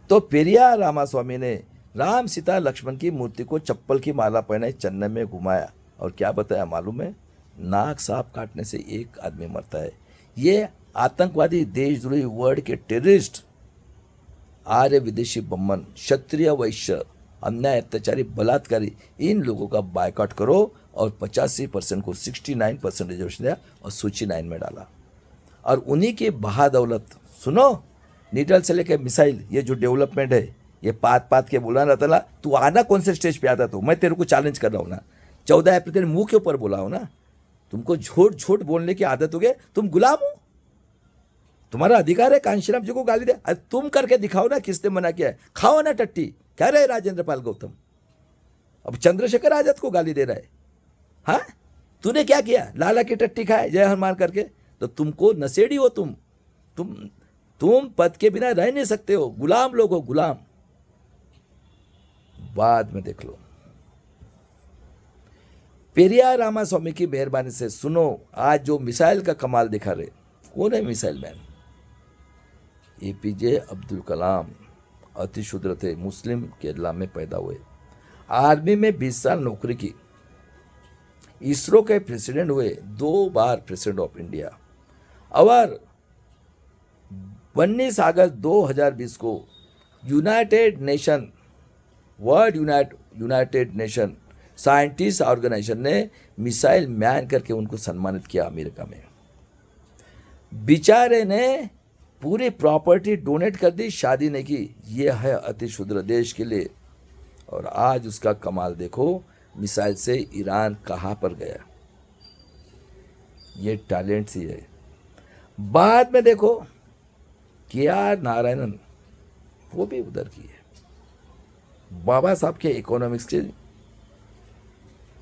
तो पेरियार रामास्वामी ने राम सीता लक्ष्मण की मूर्ति को चप्पल की माला पहनाई, चन्नई में घुमाया और क्या बताया मालूम है, नाक सांप काटने से एक आदमी मरता है। ये आतंकवादी देशद्रोही वर्ल्ड के टेररिस्ट आर्य विदेशी बम्मन, क्षत्रिय वैश्य, अन्याय अत्याचारी बलात्कारी, इन लोगों का बायकॉट करो। और 85% को 69% रिजर्वेशन दिया और सूची 9 में डाला। और उन्हीं की बहादौलत, सुनो, नीडल से लेकर मिसाइल, ये जो डेवलपमेंट है, ये पात के बोला रहता ना, तू आना कौन से स्टेज पे आता, तो मैं तेरे को चैलेंज कर रहा हूँ ना। 14 अप्रैल तेरे मुंह के ऊपर बोला हो ना, तुमको झूठ झूठ बोलने की आदत हो गई, तुम गुलाम हो, तुम्हारा अधिकार है कांशीराम जी को गाली दे। अरे तुम करके दिखाओ ना, किसने मना किया है, खाओ ना टट्टी। कह रहे राजेंद्र पाल गौतम, अब चंद्रशेखर आजाद को गाली दे रहा है। हाँ, तूने क्या किया, लाला की टट्टी खाए जय हनुमान करके, तो तुमको नशेड़ी हो, तुम पद के बिना रह नहीं सकते हो, गुलाम लोग हो, गुलाम। बाद में देख लो। पेरियार रामास्वामी की मेहरबानी से सुनो, आज जो मिसाइल का कमाल दिखा रहे, कौन है missile man? APJ Abdul Kalam. अति शूद्र थे, मुस्लिम केरला में पैदा हुए, आर्मी में 20 साल नौकरी की, इसरो के प्रेसिडेंट हुए, 2 बार प्रेसिडेंट ऑफ इंडिया। और 19 अगस्त 2020 को यूनाइटेड नेशन साइंटिस्ट ऑर्गेनाइजेशन ने मिसाइल मैन करके उनको सम्मानित किया अमेरिका में। बेचारे ने पूरी प्रॉपर्टी डोनेट कर दी, शादी नहीं की। ये है अति क्षुद्र देश के लिए। और आज उसका कमाल देखो, मिसाइल से ईरान कहाँ पर गया। ये टैलेंट ही है। बाद में देखो KR नारायणन, वो भी उधर की है। बाबा साहब के इकोनॉमिक्स के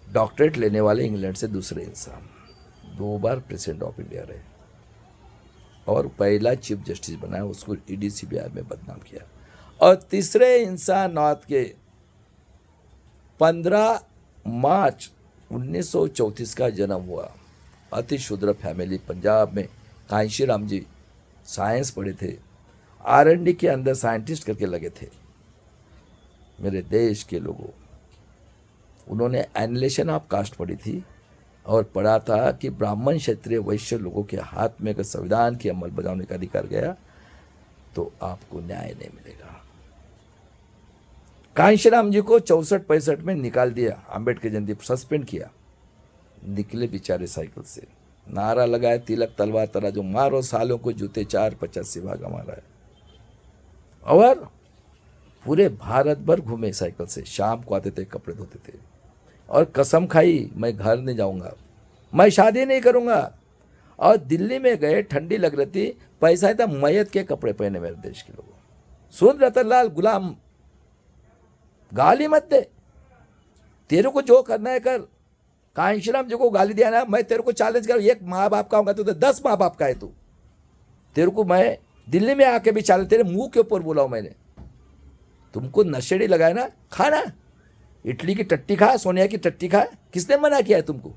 डॉक्टरेट लेने वाले इंग्लैंड से दूसरे इंसान, 2 बार प्रेसिडेंट ऑफ इंडिया रहे। और पहला चीफ जस्टिस बनाया, उसको ईडी सीबीआई में बदनाम किया। और तीसरे इंसान नॉर्थ के 15 मार्च 1934 का जन्म हुआ, अति शूद्र फैमिली, पंजाब में। कांशी राम जी साइंस पढ़े थे, R&D के अंदर साइंटिस्ट करके लगे थे। मेरे देश के लोगों, उन्होंने एनिलेशन ऑफ कास्ट पढ़ी थी और पढ़ा था कि ब्राह्मण, क्षत्रिय, वैश्य लोगों के हाथ में अगर संविधान की अमल बजाने का अधिकार गया तो आपको न्याय नहीं मिलेगा। कांशीराम जी को 64-65 में निकाल दिया, अम्बेडकर जयंती सस्पेंड किया। निकले बेचारे साइकिल से, नारा लगाए, तिलक तलवार तराजू, मारो सालों को जूते, 4-50 भाग हमारा है। और पूरे भारत भर घूमे साइकिल से, शाम को आते थे, कपड़े धोते थे और कसम खाई, मैं घर नहीं जाऊंगा, मैं शादी नहीं करूंगा। और दिल्ली में गए, ठंडी लग रही थी, पैसा था, मैयत के कपड़े पहने मेरे देश के लोगों। सुन रतनलाल गुलाम, गाली मत दे, तेरे को जो करना है कर। कांशीराम जी को गाली दिया ना, मैं तेरे को चैलेंज कर, एक माँ बाप का होगा तो 10 माँ बाप का है तू। तेरे को मैं दिल्ली में आके भी चैलेंज, तेरे मुंह के ऊपर बोला हूं मैंने। तुमको नशेड़ी लगाया ना, खाना इडली की टट्टी खा, सोनिया की टट्टी खा, किसने मना किया है तुमको?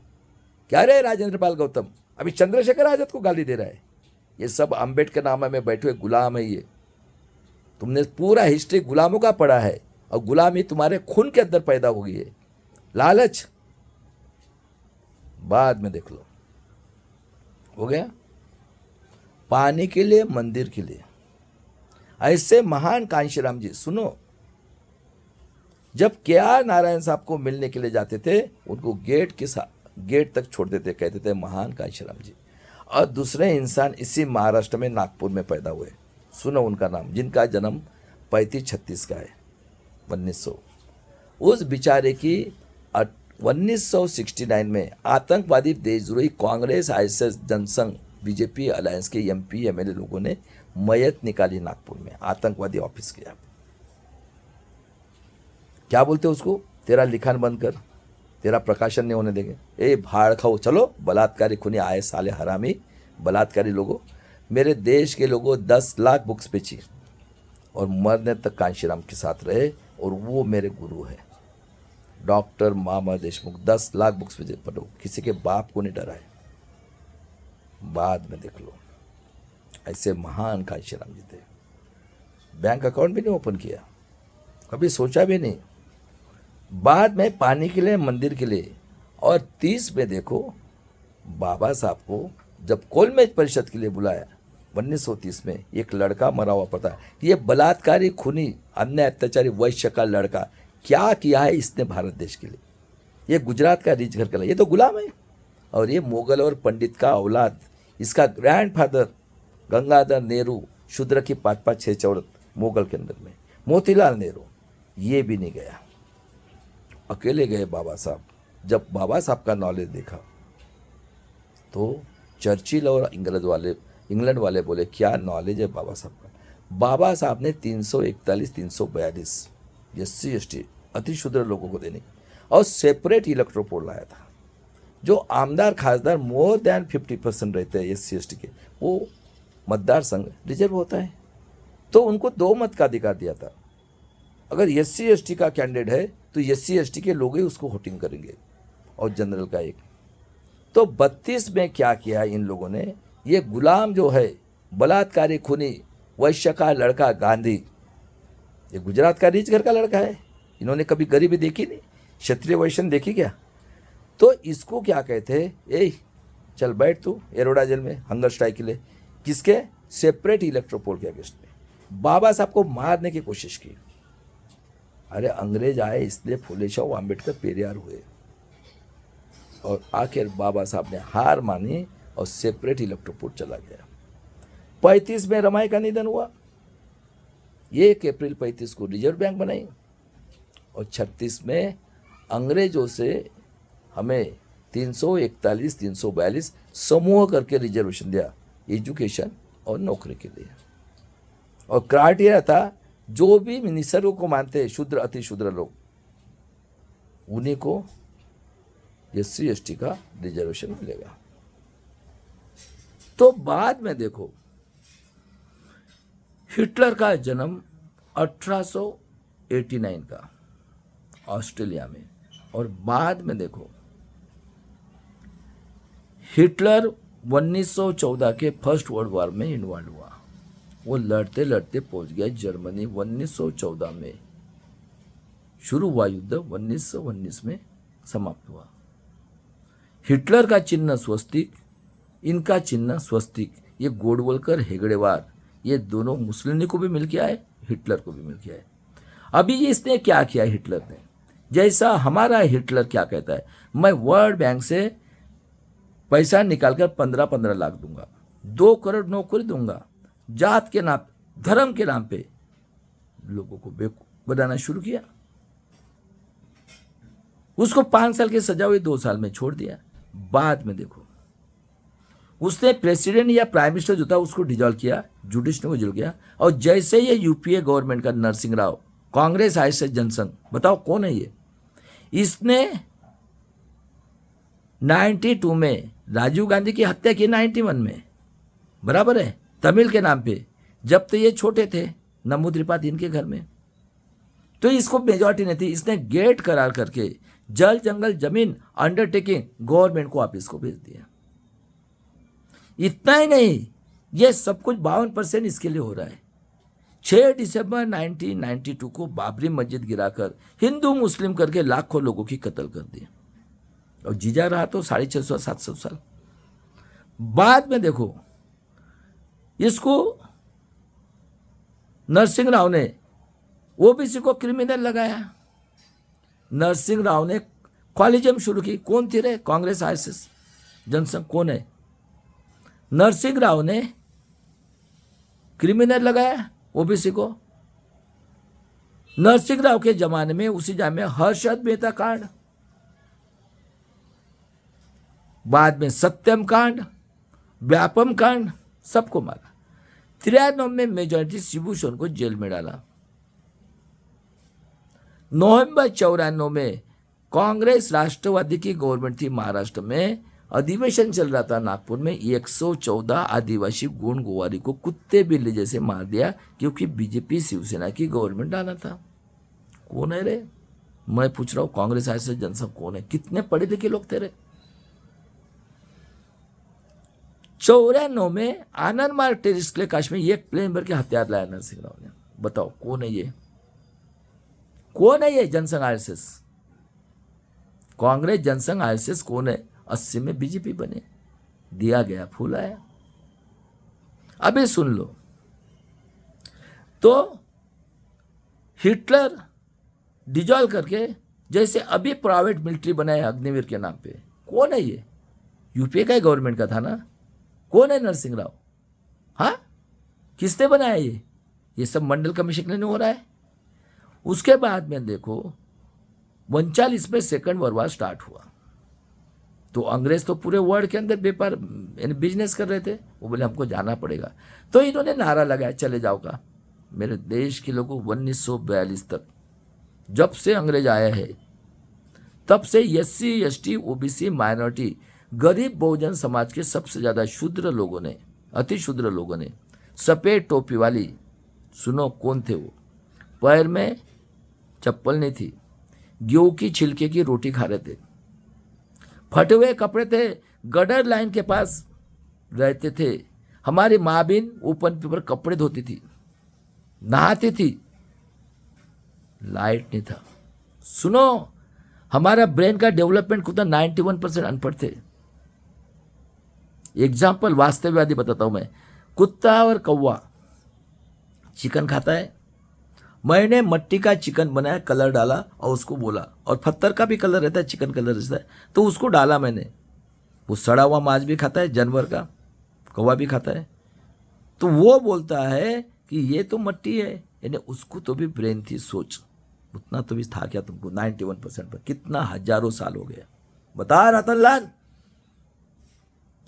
क्या रे राजेंद्र पाल गौतम, अभी चंद्रशेखर आजाद को गाली दे रहा है। ये सब अम्बेडकर नामा में बैठे हुए गुलाम है। ये तुमने पूरा हिस्ट्री गुलामों का पढ़ा है और गुलामी तुम्हारे खून के अंदर पैदा हो गई है। लालच बाद में देख लो। हो गया, पानी के लिए, मंदिर के लिए। ऐसे महान कांशीराम जी, सुनो, जब के.आर. नारायण साहब को मिलने के लिए जाते थे, उनको गेट तक छोड़ देते, कहते थे महान कांशीराम जी। और दूसरे इंसान इसी महाराष्ट्र में, नागपुर में पैदा हुए, सुनो उनका नाम, जिनका जन्म 35-36 का है, 1900। उस बेचारे की 1969 में आतंकवादी देशद्रोही Congress, ISS, Jansangh, BJP alliance के MP MLA लोगों ने मैयत निकाली नागपुर में, आतंकवादी ऑफिस के। क्या बोलते उसको, तेरा लिखान बंद कर, तेरा प्रकाशन नहीं होने देंगे। ए भाड़ खाओ, चलो, बलात्कारी खूनी आए साले हरामी, बलात्कारी लोगों। मेरे देश के लोगों 10 लाख बुक्स बेची और मरने तक कांशीराम के साथ रहे, और वो मेरे गुरु है। डॉक्टर मामा देशमुख 10 लाख बुक्स बेचे, पढ़ो, किसी के बाप को नहीं डराए। बाद में देख लो, ऐसे महान कांशीराम जी थे। बैंक अकाउंट भी नहीं ओपन किया, कभी सोचा भी नहीं। बाद में पानी के लिए, मंदिर के लिए। और 30 में देखो, बाबा साहब को जब कोलमेज परिषद के लिए बुलाया 1930 में, एक लड़का मरा हुआ पता है, ये बलात्कारी, खूनी, अन्य अत्याचारी वैश्य का लड़का क्या किया है इसने भारत देश के लिए। ये गुजरात का रीच घर का, ये तो गुलाम है। और ये मुगल और पंडित का औलाद, इसका ग्रैंडफादर गंगाधर नेहरू, शूद्र की 5-5-6 औरत मुगल के अंदर में, मोतीलाल नेहरू, ये भी नहीं गया, अकेले गए बाबा साहब। जब बाबा साहब का नॉलेज देखा तो चर्चिल और इंग्लैंड वाले बोले, क्या नॉलेज है बाबा साहब का। बाबा साहब ने 341-342 SC/ST अतिशूद्र लोगों को देने और सेपरेट इलेक्ट्रो पोल लाया था। जो आमदार खासदार मोर देन 50% रहते हैं SC/ST के, वो मतदार संघ रिजर्व होता है, तो उनको 2 मत का अधिकार दिया था। अगर SC/ST का कैंडिडेट है तो SC/ST के लोग ही उसको वोटिंग करेंगे, और जनरल का एक। तो 32 में क्या किया इन लोगों ने, ये गुलाम जो है, बलात्कारी, खूनी, वैश्य का लड़का गांधी, ये गुजरात का रीच घर का लड़का है। इन्होंने कभी गरीबी देखी नहीं, क्षत्रिय वैश्य देखी क्या। तो इसको क्या कहते हैं, ए चल बैठ तू एरोडा जेल में हंगर स्ट्राइक के लिए, किसके, सेपरेट इलेक्ट्रोपोल के अगेंस्ट में। बाबा साहब को मारने की कोशिश की। अरे अंग्रेज आए इसलिए फुले शाह अम्बेडकर पेरियार हुए, और आखिर बाबा साहब ने हार मानी और सेपरेट इलेक्ट्रोपोल चला गया। 35 में रमाई का निधन हुआ, 1 अप्रैल 35 को रिजर्व बैंक बनाई, और 36 में अंग्रेजों से हमें 341-342 समूह करके रिजर्वेशन दिया, एजुकेशन और नौकरी के लिए। और क्राइटेरिया था, जो भी निसर्ग को मानते हैं शूद्र, अति शूद्र लोग, उन्हीं को SC/ST का रिजर्वेशन मिलेगा। तो बाद में देखो, हिटलर का जन्म 1889 का ऑस्ट्रेलिया में, और बाद में देखो हिटलर 1914 के फर्स्ट वर्ल्ड वॉर में इन्वॉल्व हुआ। वो लड़ते लड़ते पहुंच गया जर्मनी। 1914 में शुरू हुआ युद्ध, 1919 में समाप्त हुआ। हिटलर का चिन्ह स्वस्तिक, इनका चिन्ह स्वस्तिक। ये गोडवलकर हेगड़ेवार ये दोनों मुसलिनी को भी मिल के आए, हिटलर को भी मिल के आए। अभी इसने क्या किया हिटलर ने, जैसा हमारा हिटलर क्या कहता है, मैं वर्ल्ड बैंक से पैसा निकालकर 15-15 लाख दूंगा, 2 करोड़ नौकरी दूंगा, जात के नाम धर्म के नाम पे लोगों को बेवकूफ बनाना शुरू किया। उसको 5 साल की सजा हुई, 2 साल में छोड़ दिया। बाद में देखो उसने प्रेसिडेंट या प्राइम मिनिस्टर जो था उसको डिजॉल्व किया, जुडिशरी में जुड़ गया। और जैसे ये यूपीए गवर्नमेंट का नरसिंह राव, कांग्रेस आरएसएस जनसंघ, बताओ कौन है ये, इसने 92 में राजीव गांधी की हत्या की, 91 में, बराबर है, तमिल के नाम पे, जब तो ये छोटे थे नमो त्रिपाठी इनके घर में, तो इसको मेजॉरिटी नहीं थी। इसने गेट करार करके जल जंगल जमीन अंडरटेकिंग गवर्नमेंट को वापिस को भेज दिया। इतना ही नहीं, ये सब कुछ 52% इसके लिए हो रहा है। 6 दिसंबर 1992 को बाबरी मस्जिद गिराकर हिंदू मुस्लिम करके लाखों लोगों की कत्ल कर दी, और जीजा रहा तो 650-700 साल। बाद में देखो इसको नरसिंह राव ने ओबीसी को क्रिमिनल लगाया। नरसिंह राव ने कॉलिजम शुरू की, कौन थी रे, कांग्रेस आरएसएस जनसंघ, कौन है, नरसिंह राव ने क्रिमिनल लगाया ओबीसी को। नरसिंह राव के जमाने में उसी जमाने में हर्षद मेहता कांड, बाद में सत्यम कांड, व्यापम कांड, सबको मारा। 93 में मेजॉरिटी शिबू सोरेन को जेल में डाला। नवंबर 94 में कांग्रेस राष्ट्रवादी की गवर्नमेंट थी महाराष्ट्र में, अधिवेशन चल रहा था नागपुर में, 114 आदिवासी गोंड गोवारी को कुत्ते बिल्ली जैसे मार दिया, क्योंकि बीजेपी शिवसेना की गवर्नमेंट डाला था। कौन है रे, मैं पूछ रहा हूं, कांग्रेस आरएसएस जनसंघ कौन है, कितने पढ़े लिखे लोग थे रे। 94 में आनंद मार्ग टेरिस्ट के कश्मीर में एक प्लेन भर के हथियार लाया नरसिंह राव ने। बताओ कौन है ये, कौन है ये जनसंघ आरएसएस, कांग्रेस जनसंघ आरएसएस कौन है। 80 में बीजेपी बने, दिया गया फूल आया। अभी सुन लो, तो हिटलर डिजॉल्व करके जैसे अभी प्राइवेट मिलिट्री बनाया अग्निवीर के नाम पे, कौन है ये, यूपीए का गवर्नमेंट का था ना, कौन है नरसिंह राव, हाँ किसने बनाया ये सब मंडल कमीशन ने हो रहा है। उसके बाद में देखो 39 में सेकंड वर्ल्ड वॉर स्टार्ट हुआ, तो अंग्रेज तो पूरे वर्ल्ड के अंदर व्यापार यानी बिजनेस कर रहे थे, वो बोले हमको जाना पड़ेगा, तो इन्होंने नारा लगाया चले जाओ का। मेरे देश के लोगों 1942 तक जब से अंग्रेज आया है तब से एससी एसटी ओबीसी माइनॉरिटी गरीब बहुजन समाज के सबसे ज़्यादा शूद्र लोगों ने, अति शूद्र लोगों ने, सफ़ेद टोपी वाली, सुनो कौन थे वो, पैर में चप्पल नहीं थी, गेहूं की छिलके की रोटी खा रहे थे, फटे हुए कपड़े थे, गडर लाइन के पास रहते थे। हमारी माँ बहन ओपन पेपर कपड़े धोती थी, नहाती थी, लाइट नहीं था। सुनो, हमारा ब्रेन का डेवलपमेंट खुद 91% अनपढ़ थे। एग्जाम्पल वास्तववादी बताता हूं मैं, कुत्ता और कौवा चिकन खाता है, मैंने मट्टी का चिकन बनाया, कलर डाला और उसको बोला, और पत्थर का भी कलर रहता है, चिकन कलर रहता है, तो उसको डाला मैंने, वो सड़ा हुआ मांस भी खाता है, जानवर का कौवा भी खाता है, तो वो बोलता है कि ये तो मट्टी है, यानी उसको तो भी ब्रेन थी, सोच, उतना तो भी था क्या तुमको 91% पर, कितना हजारों साल हो गया। बता रतन लाल,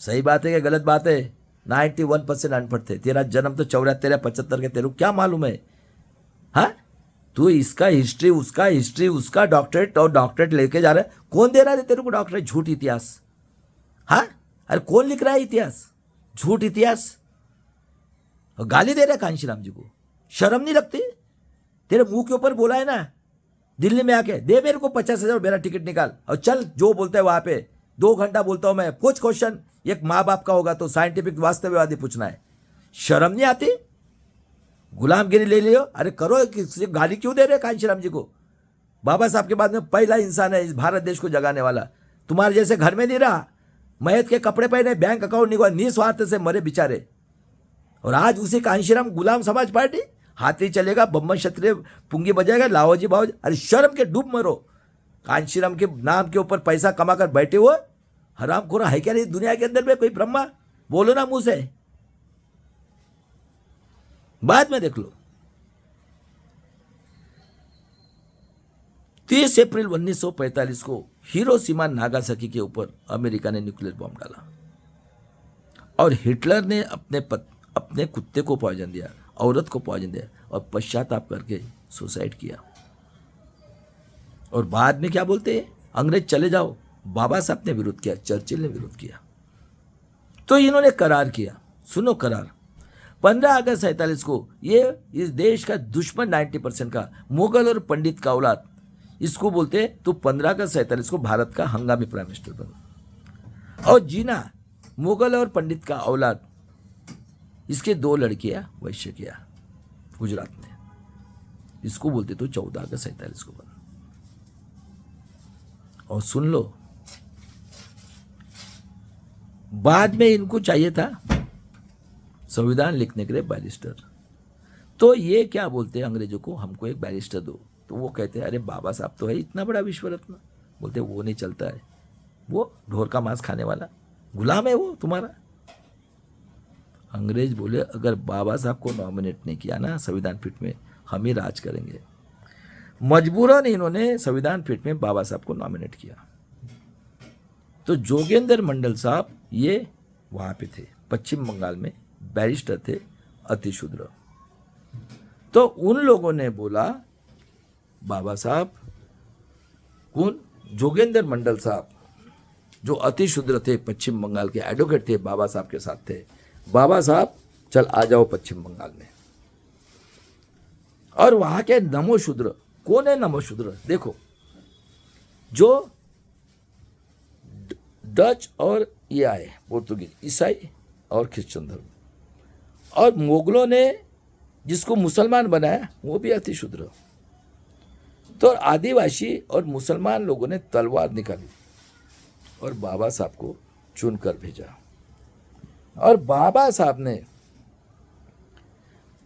सही बात है कि गलत बात है, 91% अनपढ़ थे। तेरा जन्म तो 74 75 के, तेरे को क्या मालूम है, हाँ तू इसका हिस्ट्री उसका डॉक्टरेट और डॉक्टरेट लेके जा रहा है, कौन दे रहा है तेरे को डॉक्टरेट, झूठ इतिहास, हाँ अरे कौन लिख रहा है इतिहास, झूठ इतिहास, और गाली दे रहे कांशीराम जी को, शर्म नहीं लगती? तेरे मुंह के ऊपर बोला है ना दिल्ली में आके, दे मेरे को 50,000 मेरा टिकट निकाल और चल, जो बोलते हैं वहां पे 2 घंटा बोलता हूं मैं, कुछ क्वेश्चन एक माँ बाप का होगा तो साइंटिफिक वास्तववादी पूछना है, शर्म नहीं आती? गुलामगिरी ले लियो, अरे करो, किसी गाली क्यों दे रहे कांशीराम जी को? बाबा साहब के बाद में पहला इंसान है इस भारत देश को जगाने वाला, तुम्हारे जैसे घर में नहीं रहा, मैयत के कपड़े पहने, बैंक अकाउंट निकला, निस्वार्थ से मरे बेचारे, और आज उसी कांशीराम गुलाम समाज पार्टी, हाथी चलेगा, बम्बन क्षत्रिय पुंगी बजाएगा, लाओजी बाओजी, अरे शर्म के डूब मरो। कांशीराम के नाम के ऊपर पैसा कमाकर बैठे हुए हरामखोर है क्या नहीं दुनिया के अंदर में कोई ब्रह्मा? बोलो ना मुंह से, बाद में देख लो। 30 अप्रैल 1945 को हिरोशिमा नागासाकी के ऊपर अमेरिका ने न्यूक्लियर बॉम्ब डाला और हिटलर ने अपने कुत्ते को पॉइजन दिया, औरत को पॉइजन दिया और पश्चाताप करके सुसाइड किया। और बाद में क्या बोलते हैं, अंग्रेज चले जाओ, बाबा साहब ने विरोध किया, चर्चिल ने विरोध किया, तो इन्होंने करार किया, सुनो करार, 15 अगस्त 47 को ये इस देश का दुश्मन 90% का मुगल और पंडित का औलाद, इसको बोलते हैं, तो 15 अगस्त 47 को भारत का हंगामी प्राइम मिनिस्टर बना। और जीना मुगल और पंडित का औलाद, इसके 2 लड़कियां वैश्य किया गुजरात में, इसको बोलते तो 14 अगस्त 47 को बना। और सुन लो, बाद में इनको चाहिए था संविधान लिखने के लिए बैरिस्टर, तो ये क्या बोलते हैं अंग्रेजों को, हमको एक बैरिस्टर दो, तो वो कहते हैं अरे बाबा साहब तो है इतना बड़ा विश्व रत्न, बोलते वो नहीं चलता है, वो ढोर का मांस खाने वाला गुलाम है वो तुम्हारा। अंग्रेज बोले अगर बाबा साहब को नॉमिनेट नहीं किया ना संविधान पीठ में, हम ही राज करेंगे। मजबूरन इन्होंने संविधान पीठ में बाबा साहब को नॉमिनेट किया। तो जोगेंद्र मंडल साहब ये वहाँ पे थे, पश्चिम बंगाल में बैरिस्टर थे, अतिशूद्र। तो उन लोगों ने बोला बाबा साहब, कौन, जोगेंद्र मंडल साहब जो अतिशूद्र थे, पश्चिम बंगाल के एडवोकेट थे, बाबा साहब के साथ थे, बाबा साहब चल आ जाओ पश्चिम बंगाल में। और वहां के नमो शूद्र, कौन है नमो शूद्र? देखो, जो डच और ये आए पोर्तुगीज, ईसाई और क्रिश्चियन धर्म, और मुगलों ने जिसको मुसलमान बनाया वो भी अतिशूद्र। तो आदिवासी और मुसलमान लोगों ने तलवार निकाली और बाबा साहब को चुनकर भेजा। और बाबा साहब ने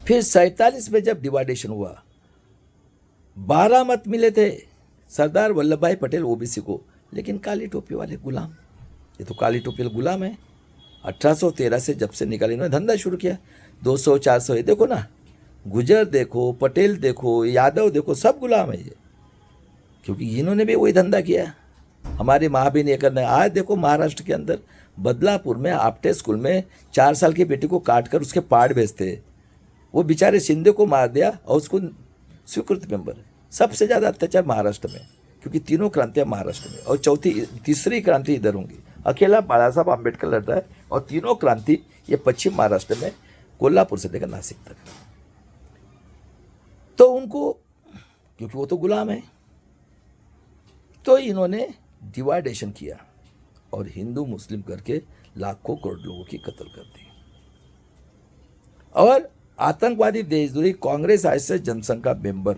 फिर 47 में जब डिवाइडेशन हुआ, 12 मत मिले थे सरदार वल्लभ भाई पटेल ओबीसी को, लेकिन काली टोपी वाले गुलाम, ये तो काली टोपी वाले गुलाम है। 1813 से जब से निकाली इन्होंने धंधा शुरू किया, 200-400, ये देखो ना, गुजर देखो, पटेल देखो, यादव देखो, सब गुलाम है ये, क्योंकि इन्होंने भी वही धंधा किया। हमारे माँ भी नहीं करना। आज देखो महाराष्ट्र के अंदर बदलापुर में आपटे स्कूल में 4 साल की बेटी को काट कर उसके पार्ट बेचते, वो बेचारे शिंदे को मार दिया और उसको स्वीकृत मेंबर। सबसे ज़्यादा अत्याचार महाराष्ट्र में, क्योंकि तीनों क्रांतियाँ महाराष्ट्र में और तीसरी क्रांति इधर होंगी। अकेला बाला साहब आम्बेडकर लड़ रहा है और तीनों क्रांति ये पश्चिम महाराष्ट्र में, कोल्हापुर से लेकर नासिक तक। तो उनको, क्योंकि वो तो गुलाम है, तो इन्होंने डिवाइडेशन किया और हिंदू मुस्लिम करके लाखों करोड़ लोगों की कत्ल कर दी। और आतंकवादी देशद्रोही कांग्रेस आईएसएस जनसंघ का मेंबर,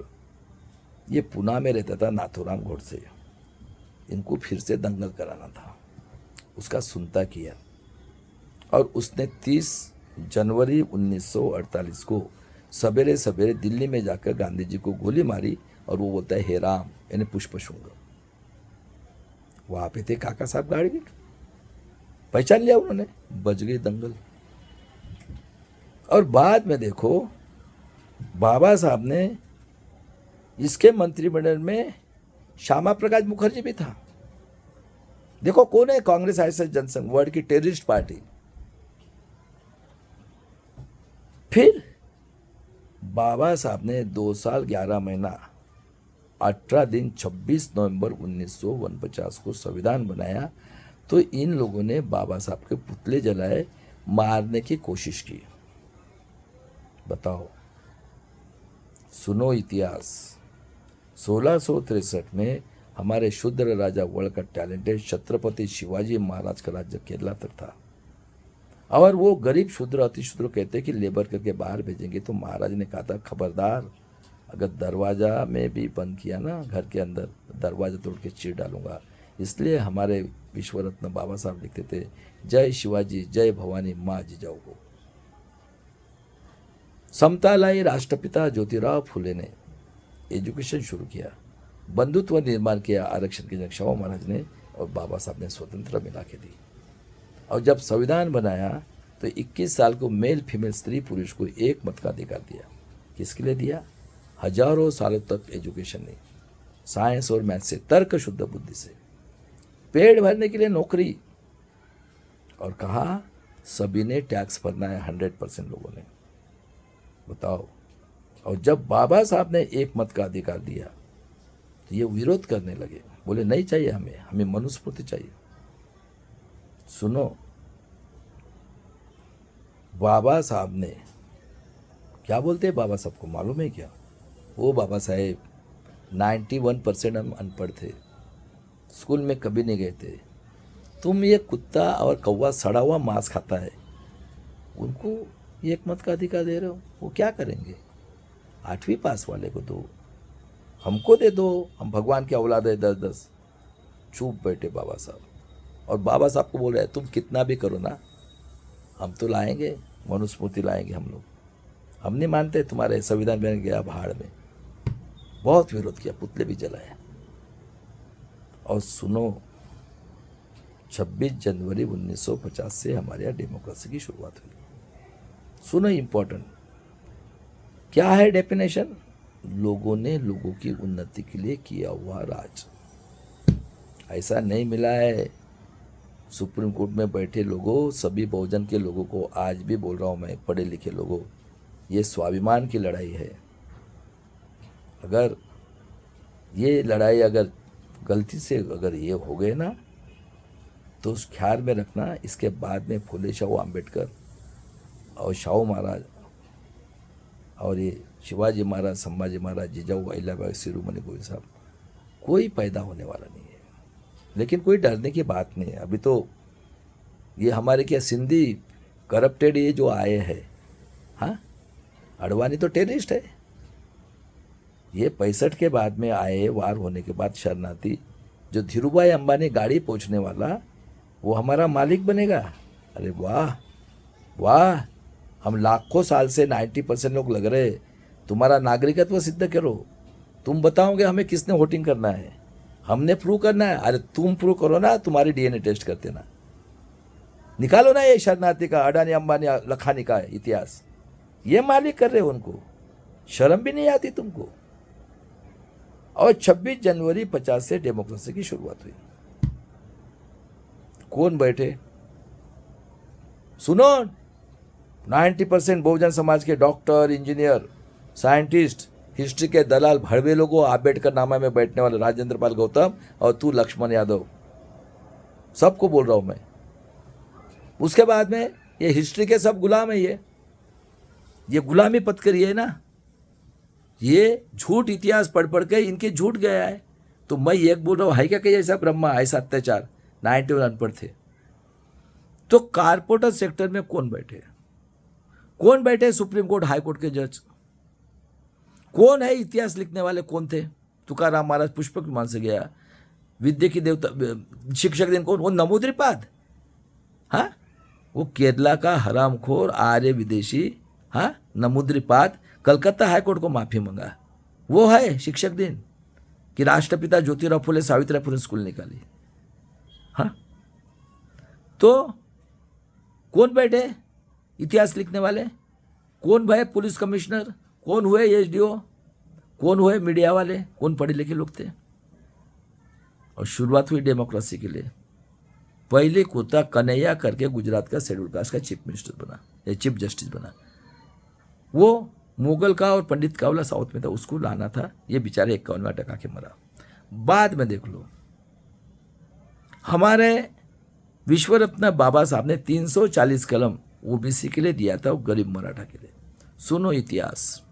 ये पुणे में रहता था, नाथूराम गोडसे, इनको फिर से दंगल कराना था, उसका सुनता किया और उसने 30 जनवरी 1948 को सवेरे सवेरे दिल्ली में जाकर गांधी जी को गोली मारी और वो बोलता है हे राम, यानी पुष्पशुंग। वहाँ पे थे काका साहब गाड़ी, पहचान लिया उन्होंने, बच गई दंगल। और बाद में देखो बाबा साहब ने, इसके मंत्रिमंडल में श्यामा प्रकाश मुखर्जी भी था। देखो कौन है, कांग्रेस आईएसएस जनसंघ, वर्ल्ड की टेररिस्ट पार्टी। फिर बाबा साहब ने 2 साल 11 महीना 18 दिन 26 नवंबर 1949 को संविधान बनाया। तो इन लोगों ने बाबा साहब के पुतले जलाए, मारने की कोशिश की। बताओ, सुनो इतिहास। 1663 में हमारे शूद्र राजा वर्ल्ड का टैलेंटेड छत्रपति शिवाजी महाराज का राज्य केरला तक था, और वो गरीब शूद्र अति शूद्र कहते कि लेबर करके बाहर भेजेंगे, तो महाराज ने कहा था खबरदार, अगर दरवाज़ा में भी बंद किया ना घर के अंदर, दरवाज़ा तोड़ के चीर डालूंगा। इसलिए हमारे विश्व रत्न बाबा साहब लिखते थे, जय शिवाजी जय भवानी माँ जिजाऊ को। समता लाई राष्ट्रपिता ज्योतिराव फुले ने एजुकेशन शुरू किया, बंधुत्व निर्माण किया, आरक्षण की नक्शाओं महाराज ने और बाबा साहब ने स्वतंत्र मिला के दी। और जब संविधान बनाया तो 21 साल को मेल फीमेल स्त्री पुरुष को एक मत का अधिकार दिया। किसके लिए दिया? हजारों सालों तक एजुकेशन नहीं, साइंस और मैथ से, तर्क शुद्ध बुद्धि से, पेट भरने के लिए नौकरी, और कहा सभी ने टैक्स भरना है, 100% लोगों ने। बताओ, और जब बाबा साहब ने एक मत का अधिकार दिया तो ये विरोध करने लगे, बोले नहीं चाहिए हमें, हमें मनुस्मृति चाहिए। सुनो, बाबा साहब ने क्या बोलते हैं, बाबा साहब को मालूम है क्या? वो बाबा साहेब 91% हम अनपढ़ थे, स्कूल में कभी नहीं गए थे। तुम ये कुत्ता और कौवा सड़ा हुआ मांस खाता है, उनको एक मत का अधिकार दे रहे हो, वो क्या करेंगे? 8वीं पास वाले को दो, हमको दे दो, हम भगवान की औलाद है 10-10। चुप बैठे बाबा साहब, और बाबा साहब को बोल रहे हैं तुम कितना भी करो ना, हम तो लाएंगे, मनुस्मृति लाएंगे हम लोग, हम नहीं मानते तुम्हारे संविधान बन गया भाड़ में। बहुत विरोध किया, पुतले भी जलाए। और सुनो, 26 जनवरी 1950 से हमारे यहाँ डेमोक्रेसी की शुरुआत हुई। सुनो, इम्पोर्टेंट क्या है डेफिनेशन? लोगों ने लोगों की उन्नति के लिए किया हुआ राज। ऐसा नहीं मिला है। सुप्रीम कोर्ट में बैठे लोगों, सभी बहुजन के लोगों को आज भी बोल रहा हूँ मैं, पढ़े लिखे लोगों, ये स्वाभिमान की लड़ाई है। अगर ये लड़ाई अगर गलती से अगर ये हो गए ना, तो उस ख्याल में रखना, इसके बाद में फुले शाहू अम्बेडकर और शाहू महाराज और ये शिवाजी महाराज, संभाजी महाराज, जिजाऊ, अहिल्याबाई, शिरोमणि गोविंद साहब, कोई पैदा होने वाला नहीं है। लेकिन कोई डरने की बात नहीं है। अभी तो ये हमारे क्या सिंधी करप्टेड ये जो आए हैं, हाँ, अडवाणी तो टेररिस्ट है। ये 65 के बाद में आए, वार होने के बाद शरणार्थी, जो धीरूभाई अंबानी गाड़ी पहुंचने वाला, वो हमारा मालिक बनेगा। अरे वाह वाह, हम लाखों साल से 90% लोग लग रहे, तुम्हारा नागरिकत्व सिद्ध करो, तुम बताओगे हमें किसने वोटिंग करना है, हमने प्रूव करना है। अरे तुम प्रूव करो ना, तुम्हारी DNA टेस्ट करते ना, निकालो ना ये शरणार्थी का, अडानी अंबानी लखानी का इतिहास, ये मालिक कर रहे हो उनको, शर्म भी नहीं आती तुमको। और 26 जनवरी 50 से डेमोक्रेसी की शुरुआत हुई। कौन बैठे? सुनो, 90% बहुजन समाज के डॉक्टर, इंजीनियर, साइंटिस्ट, हिस्ट्री के दलाल, भड़वे लोगों, आम्बेडकर नामा में बैठने वाले राजेंद्र पाल गौतम और तू लक्ष्मण यादव, सबको बोल रहा हूं मैं। उसके बाद में ये हिस्ट्री के सब गुलाम है। ये गुलामी पद करी है ना, ये झूठ इतिहास पढ़ पढ़ के इनके झूठ गया है। तो मैं एक बोल रहा हूँ, है क्या कहीं ऐसा ब्रह्मा, ऐसा अत्याचार? 91 अनपढ़ थे। तो कारपोरेटर सेक्टर में कौन बैठे? कौन बैठे? सुप्रीम कोर्ट, हाई कोर्ट के जज। कौन है इतिहास लिखने वाले? कौन थे? तुकाराम महाराज पुष्पक विमान से गया, विद्या की देवता, शिक्षक दिन कौन? वो नमूद्रिपाद, हाँ, वो केरला का हरामखोर आर्य विदेशी, हाँ, नमूद्रिपाद, कलकत्ता हाईकोर्ट को माफी मंगा। वो है शिक्षक दिन कि राष्ट्रपिता ज्योतिराव फुले सावित्रीबाई फुले स्कूल निकाली। हाँ, तो कौन बैठे इतिहास लिखने वाले? कौन भाई पुलिस कमिश्नर? कौन हुए SDO? कौन हुए मीडिया वाले? कौन पढ़े लिखे लोग थे? और शुरुआत हुई डेमोक्रेसी के लिए। पहले कोता कन्हैया करके गुजरात का शेड्यूल कास्ट का चीफ मिनिस्टर बना या चीफ जस्टिस बना। वो मुगल का और पंडित कावला साउथ में था, उसको लाना था। ये बेचारे 51वां टका के मरा। बाद में देख लो, हमारे विश्व रत्न बाबा साहब ने 340 कलम OBC के लिए दिया था, वो गरीब मराठा के लिए। सुनो इतिहास।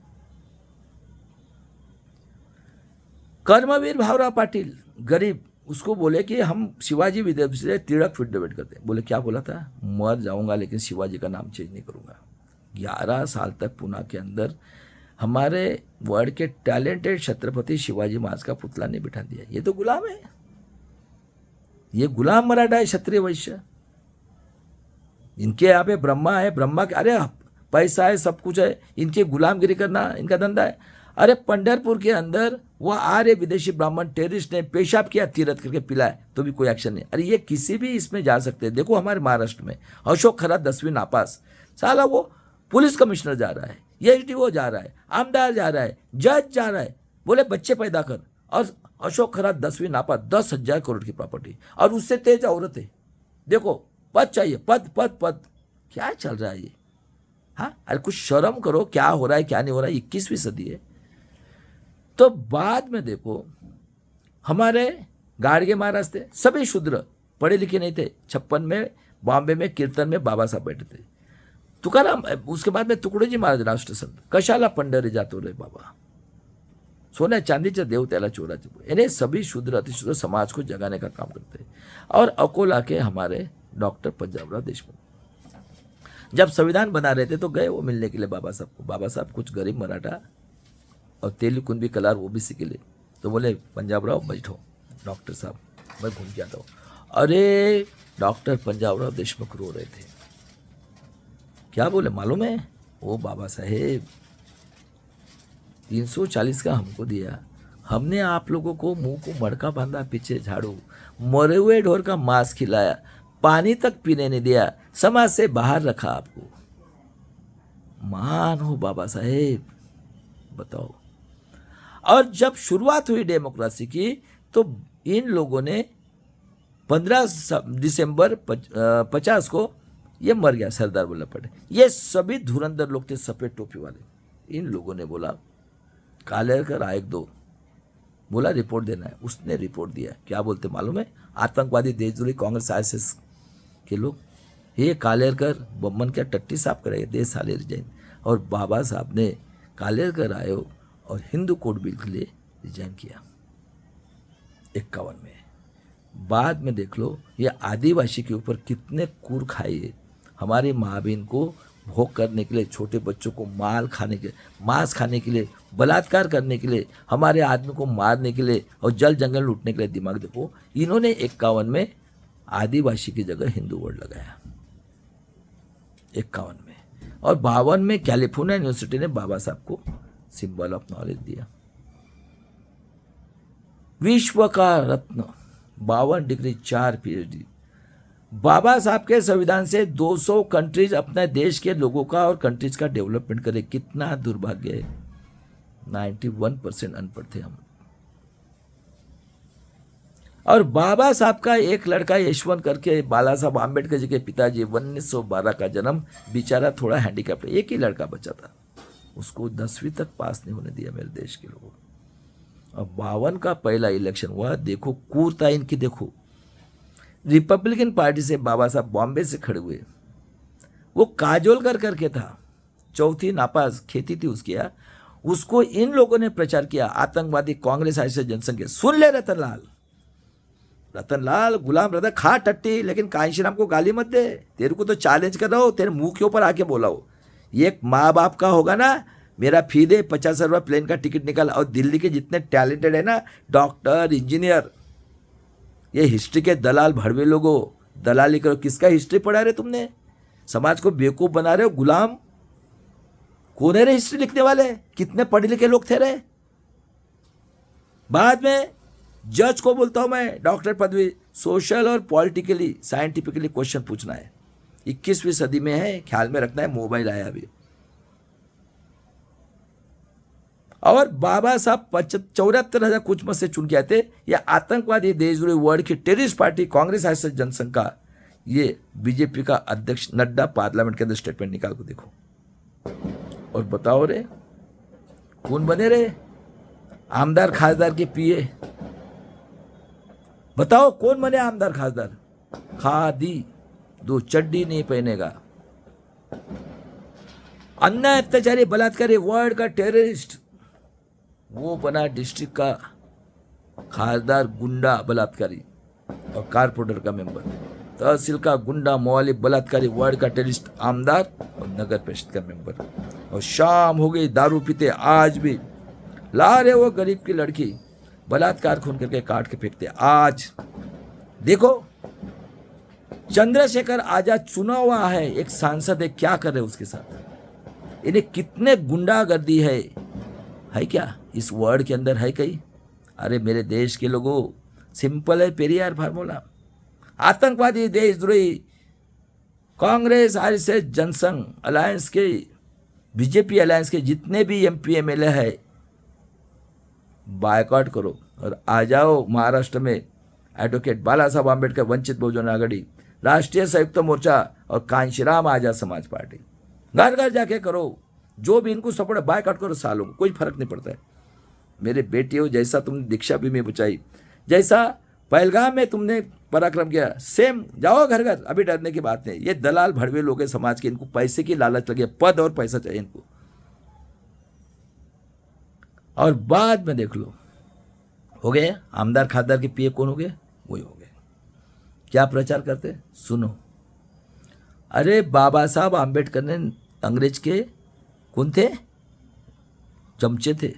कर्मवीर भावराव पाटिल गरीब, उसको बोले कि हम शिवाजी विद्यापीठ से तिलक फिट करते हैं। बोले क्या बोला था? मर जाऊंगा लेकिन शिवाजी का नाम चेंज नहीं करूंगा। 11 साल तक पुणे के अंदर हमारे वर्ल्ड के टैलेंटेड छत्रपति शिवाजी महाराज का पुतला नहीं बिठा दिया। ये तो गुलाम है, ये गुलाम मराठा है, क्षत्रिय वैश्य। इनके यहाँ पे ब्रह्मा है, ब्रह्मा के अरे पैसा है, सब कुछ है, इनकी गुलामगिरी करना इनका धंधा है। अरे पंढरपुर के अंदर वो आर्य विदेशी ब्राह्मण टेररिस्ट ने पेशाब किया, तीरथ करके पिलाए, तो भी कोई एक्शन नहीं। अरे ये किसी भी इसमें जा सकते हैं। देखो हमारे महाराष्ट्र में अशोक खरा 10वीं नापास, साला वो पुलिस कमिश्नर जा रहा है, एसडीओ जा रहा है, आमदार जा रहा है, जज जा रहा है, बोले बच्चे पैदा कर। और अशोक खरा 10वीं नापास, 10,000 करोड़ की प्रॉपर्टी, और उससे तेज औरत है। देखो पद चाहिए, पद पद पद, क्या चल रहा है ये? हाँ, अरे कुछ शर्म करो, क्या हो रहा है क्या नहीं हो रहा है, 21वीं सदी है। तो बाद में देखो हमारे गाड़गे महाराज थे, सभी शूद्र, पढ़े लिखे नहीं थे। 56 में बॉम्बे में कीर्तन में बाबा साहब बैठे थे। तुकाराम, उसके बाद में तुकडोजी महाराज राष्ट्र संत, कशाला पंढरी जातो रे बाबा, सोन्या चांदीच्या देव त्याला चोराचे। यानी सभी शूद्र अतिशूद्र समाज को जगाने का काम करते हैं। और अकोला के हमारे डॉक्टर पंजाबराव देशमुख जब संविधान बना रहे थे तो गए वो मिलने के लिए बाबा साहब को। बाबा साहब कुछ गरीब मराठा और तेली कुंभी कलार ओबीसी के लिए, तो बोले पंजाबराव बैठो डॉक्टर साहब, मैं घूम के आता हूँ। अरे डॉक्टर पंजाबराव देशमुख रो रहे थे। क्या बोले मालूम है? ओ बाबा साहेब 340 का हमको दिया, हमने आप लोगों को मुंह को मड़का बांधा, पीछे झाड़ू, मरे हुए ढोर का मांस खिलाया, पानी तक पीने नहीं दिया, समाज से बाहर रखा आपको। मान हो बाबा साहेब, बताओ। और जब शुरुआत हुई डेमोक्रेसी की तो इन लोगों ने 15 दिसंबर 50 को ये मर गया सरदार वल्लभ पटेल। ये सभी धुरंधर लोग थे, सफेद टोपी वाले। इन लोगों ने बोला कालेकर आयोग दो, बोला रिपोर्ट देना है, उसने रिपोर्ट दिया। क्या बोलते मालूम है? आतंकवादी देशद्रोही कांग्रेस आरएसएस के लोग, ये कालेकर बम्मन क्या टट्टी साफ करेगा, देश साले रिजाइन। और बाबा साहब ने कालेकर आयोग और हिंदू कोड बिल के लिए रिजाइन किया 51 में। बाद में देख लो ये आदिवासी के ऊपर कितने कूर खाए। हमारी माँ बहन को भोग करने के लिए, छोटे बच्चों को मांस खाने के लिए, बलात्कार करने के लिए, हमारे आदमी को मारने के लिए और जल जंगल लूटने के लिए दिमाग देखो। इन्होंने 51 में आदिवासी की जगह हिंदू वर्ड लगाया 51 में। और 52 में कैलिफोर्निया यूनिवर्सिटी ने बाबा साहब को सिंबल ऑफ नॉलेज दिया। विश्व का रत्न, 52 डिग्री 4 PhD। बाबा साहब के संविधान से 200 कंट्रीज अपने देश के लोगों का और कंट्रीज का डेवलपमेंट करे। कितना दुर्भाग्य है, 91% अनपढ़ थे हम। और बाबा साहब का एक लड़का यशवंत करके, बाला साहब आम्बेडकर जी के पिताजी, 1912 का जन्म, बेचारा थोड़ा हैंडीकैप्ट, एक ही लड़का बचा था, उसको 10वीं तक पास नहीं होने दिया मेरे देश के लोगों। और 52 का पहला इलेक्शन हुआ, देखो कूरता इनकी, देखो रिपब्लिकन पार्टी से बाबा साहब बॉम्बे से खड़े हुए। वो काजोलकर करके था, 4थी नापास खेती थी उसकी, उसको इन लोगों ने प्रचार किया, आतंकवादी कांग्रेस आरएसएस जनसंघ। सुन ले रतनलाल गुलाम रदा, खा टट्टी, लेकिन कांशीराम को गाली मत दे। तेरे को तो चैलेंज कर रहा हो, तेरे मुंह के ऊपर आके बोला हो। ये माँ बाप का होगा ना, मेरा फी दे, 50 रुपये प्लेन का टिकट निकाल। और दिल्ली के जितने टैलेंटेड है ना, डॉक्टर, इंजीनियर, ये हिस्ट्री के दलाल भड़वे लोगों, दलाली करो। किसका हिस्ट्री पढ़ा रहे तुमने? समाज को बेवकूफ़ बना रहे हो। गुलाम कौन है रे हिस्ट्री लिखने वाले? कितने पढ़े लिखे लोग थे रे? बाद में जज को बोलता हूं मैं, डॉक्टर पदवी, सोशल और पॉलिटिकली साइंटिफिकली क्वेश्चन पूछना है। 21वीं सदी में है, ख्याल में रखना है, मोबाइल आया अभी। और बाबा साहब 74,000 कुछ मत से चुन के आए थे। यह आतंकवादी देशद्रोही वर्ल्ड की terrorist party Congress RSS Jansangh का, ये बीजेपी का अध्यक्ष नड्डा पार्लियामेंट के अंदर स्टेटमेंट निकाल को देखो और बताओ रे कौन बने रे? आमदार खासदार के पीए, बताओ कौन बने आमदार खासदार? खादी, 2 चड्डी नहीं पहनेगा। अन्याय अत्याचारी बलात्कारी वर्ल्ड का टेररिस्ट, वो बना डिस्ट्रिक्ट का खासदार गुंडा बलात्कारी और कारपोरेटर का मेंबर, तहसील का गुंडा मौलिक बलात्कारी वार्ड का टेररिस्ट आमदार और नगर परिषद का मेंबर। और शाम हो गई, दारू पीते आज भी ला रहे वो गरीब की लड़की, बलात्कार खून करके काट के फेंकते। आज देखो चंद्रशेखर आजाद चुना हुआ है, एक सांसद है, क्या कर रहे उसके साथ? इन्हें कितने गुंडागर्दी है क्या इस वर्ड के अंदर है कहीं? अरे मेरे देश के लोगों, सिंपल है पेरियार फार्मूला। आतंकवादी, देशद्रोही, कांग्रेस आरएसएस जनसंघ अलायंस के, बीजेपी अलायंस के जितने भी एमपी एमएलए है, बायकॉट करो और आ जाओ महाराष्ट्र में एडवोकेट बाला साहब आम्बेडकर वंचित बहुजन आघाड़ी, राष्ट्रीय संयुक्त मोर्चा और कांशीराम आजाद समाज पार्टी, घर घर जाके करो, जो भी इनको सपोर्ट है बायकॉट करो सालों, कोई फर्क नहीं पड़ता है। मेरे बेटियों, जैसा तुमने दीक्षा भी में बचाई, जैसा पहलगाम में तुमने पराक्रम किया, सेम जाओ घर घर, अभी डरने की बात नहीं। ये दलाल भड़वे लोग हैं समाज के, इनको पैसे की लालच लगी है, पद और पैसा चाहिए इनको, और बाद में देख लो हो गए आमदार खासदार के पीए कौन हो गए? वही हो गए। क्या प्रचार करते? सुनो, अरे बाबा साहब आम्बेडकर ने अंग्रेज के कौन थे? चमचे थे।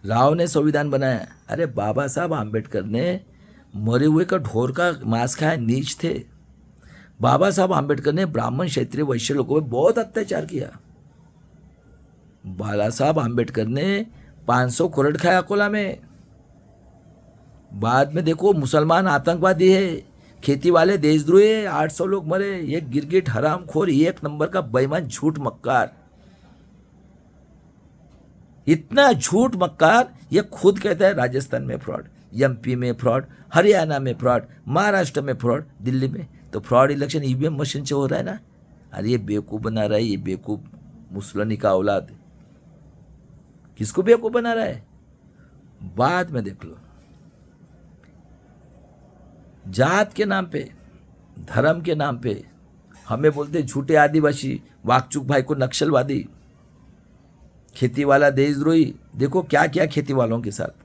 राव ने संविधान बनाया, अरे बाबा साहब आम्बेडकर ने मरे हुए का ढोर का मांस खाया, नीच थे। बाबा साहब आम्बेडकर ने ब्राह्मण क्षेत्रीय वैश्य लोगों पर बहुत अत्याचार किया। बाला साहब आम्बेडकर ने 500 करोड़ खाया अकोला में। बाद में देखो मुसलमान आतंकवादी है, खेती वाले देशद्रोही है, 800 लोग मरे। ये गिरगिट हरामखोर, एक नंबर का बेईमान झूठ मक्कार, इतना झूठ मक्कार, ये खुद कहता है राजस्थान में फ्रॉड, एमपी में फ्रॉड, हरियाणा में फ्रॉड, महाराष्ट्र में फ्रॉड, दिल्ली में तो फ्रॉड इलेक्शन ईवीएम मशीन से हो रहा है ना। अरे ये बेवकूफ़ बना रहा है, ये बेवकूफ़ मुसलनी का औलाद किसको बेवकूफ़ बना रहा है? बाद में देख लो, जात के नाम पे, धर्म के नाम पे हमें बोलते झूठे आदिवासी, वाकचूक भाई को नक्सलवादी, खेती वाला देशद्रोही। देखो क्या क्या खेती वालों के साथ,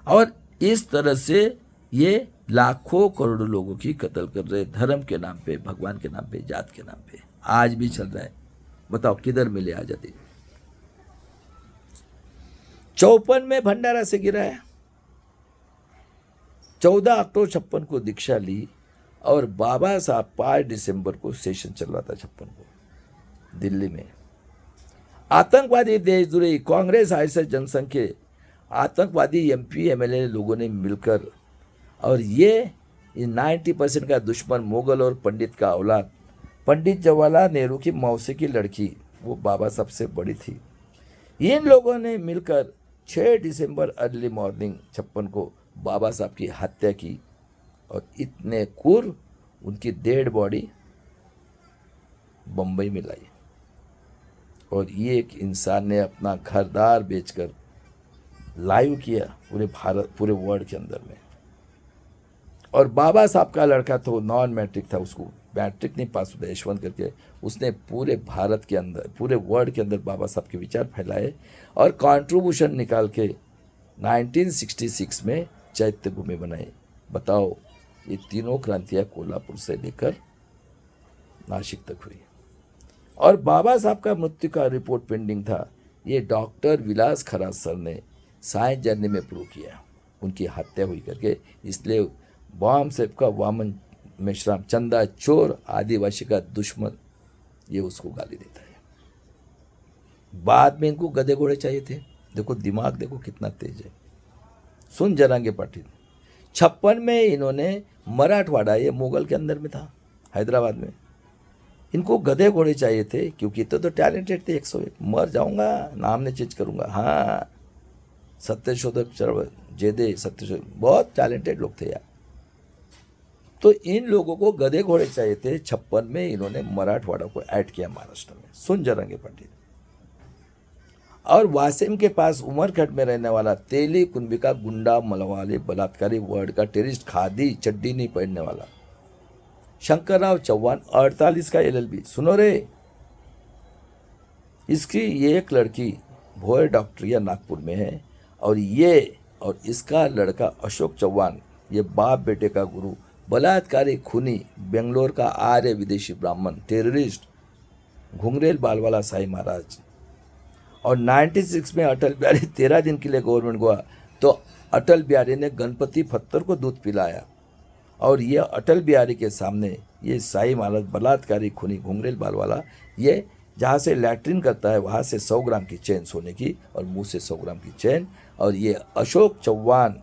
और इस तरह से ये लाखों करोड़ों लोगों की कत्ल कर रहे, धर्म के नाम पे, भगवान के नाम पे, जात के नाम पे, आज भी चल रहा है। बताओ किधर मिले आजादी? 54 में भंडारा से गिरा है, 14 अक्टूबर 56 को दीक्षा ली, और बाबा साहब 5 दिसंबर को सेशन चल रहा था 56 को दिल्ली में। आतंकवादी देशद्रोही कांग्रेस आरएसएस जनसंघ के आतंकवादी एमपी एमएलए लोगों ने मिलकर, और ये 90% का दुश्मन मुगल और पंडित का औलाद, पंडित जवाहरलाल नेहरू की मौसी की लड़की, वो बाबा साहब से बड़ी थी। इन लोगों ने मिलकर 6 दिसंबर अर्ली मॉर्निंग 56 को बाबा साहब की हत्या की, और इतने क्रूर उनकी डेड बॉडी बम्बई में लाई, और ये एक इंसान ने अपना घरदार बेचकर लाइव किया पूरे भारत, पूरे वर्ल्ड के अंदर में। और बाबा साहब का लड़का तो नॉन मैट्रिक था, उसको मैट्रिक नहीं पास हुआ, यशवंत करके, उसने पूरे भारत के अंदर, पूरे वर्ल्ड के अंदर बाबा साहब के विचार फैलाए, और कंट्रीब्यूशन निकाल के 1966 में चैत्य भूमि बनाई। बताओ, ये तीनों क्रांतियाँ कोल्हापुर से लेकर नासिक तक हुई। और बाबा साहब का मृत्यु का रिपोर्ट पेंडिंग था, ये डॉक्टर विलास खराज सर ने साइंस जर्नी में प्रूव किया, उनकी हत्या हुई करके। इसलिए बॉम्ब सेफ का वामन मेश्राम, चंदा चोर, आदिवासी का दुश्मन, ये उसको गाली देता है। बाद में इनको गधे घोड़े चाहिए थे। देखो दिमाग देखो कितना तेज है। सुन जरांगे पाटिल, 56 में इन्होंने मराठवाड़ा, ये मुगल के अंदर में था, हैदराबाद में, इनको गधे घोड़े चाहिए थे, क्योंकि तो टैलेंटेड थे 101। मर जाऊंगा, नाम नहीं चेंज करूंगा। हाँ, सत्यशोधक चरवल, जेदे सत्यशोधक, बहुत टैलेंटेड लोग थे यार। तो इन लोगों को गधे घोड़े चाहिए थे। 56 में इन्होंने मराठवाड़ा को ऐड किया महाराष्ट्र में। सुन जरांगे पाटिल। और वासिम के पास उमरखट में रहने वाला तेली कुंभी का गुंडा, मलवाले, बलात्कारी, वर्ड का टेररिस्ट, खादी चड्डी नहीं पहनने वाला, शंकरराव चौहान 48 का LLB। सुनो रे, इसकी ये एक लड़की भोयर डॉक्टरिया नागपुर में है, और इसका लड़का अशोक चौहान, ये बाप बेटे का गुरु, बलात्कारी खूनी, बेंगलोर का आर्य विदेशी ब्राह्मण, टेररिस्ट घुंगरेल बालवाला साई महाराज। और 96 में अटल बिहारी 13 दिन के लिए गवर्नमेंट हुआ, तो अटल बिहारी ने गणपति फत्तर को दूध पिलाया, और ये अटल बिहारी के सामने ये साई महाराज बलात्कारी खूनी घुंगरेल बालवाला, ये जहाँ से लैट्रिन करता है वहाँ से 100 ग्राम की चेन सोने की, और मुंह से 100 ग्राम की चेन। और ये अशोक चौहान,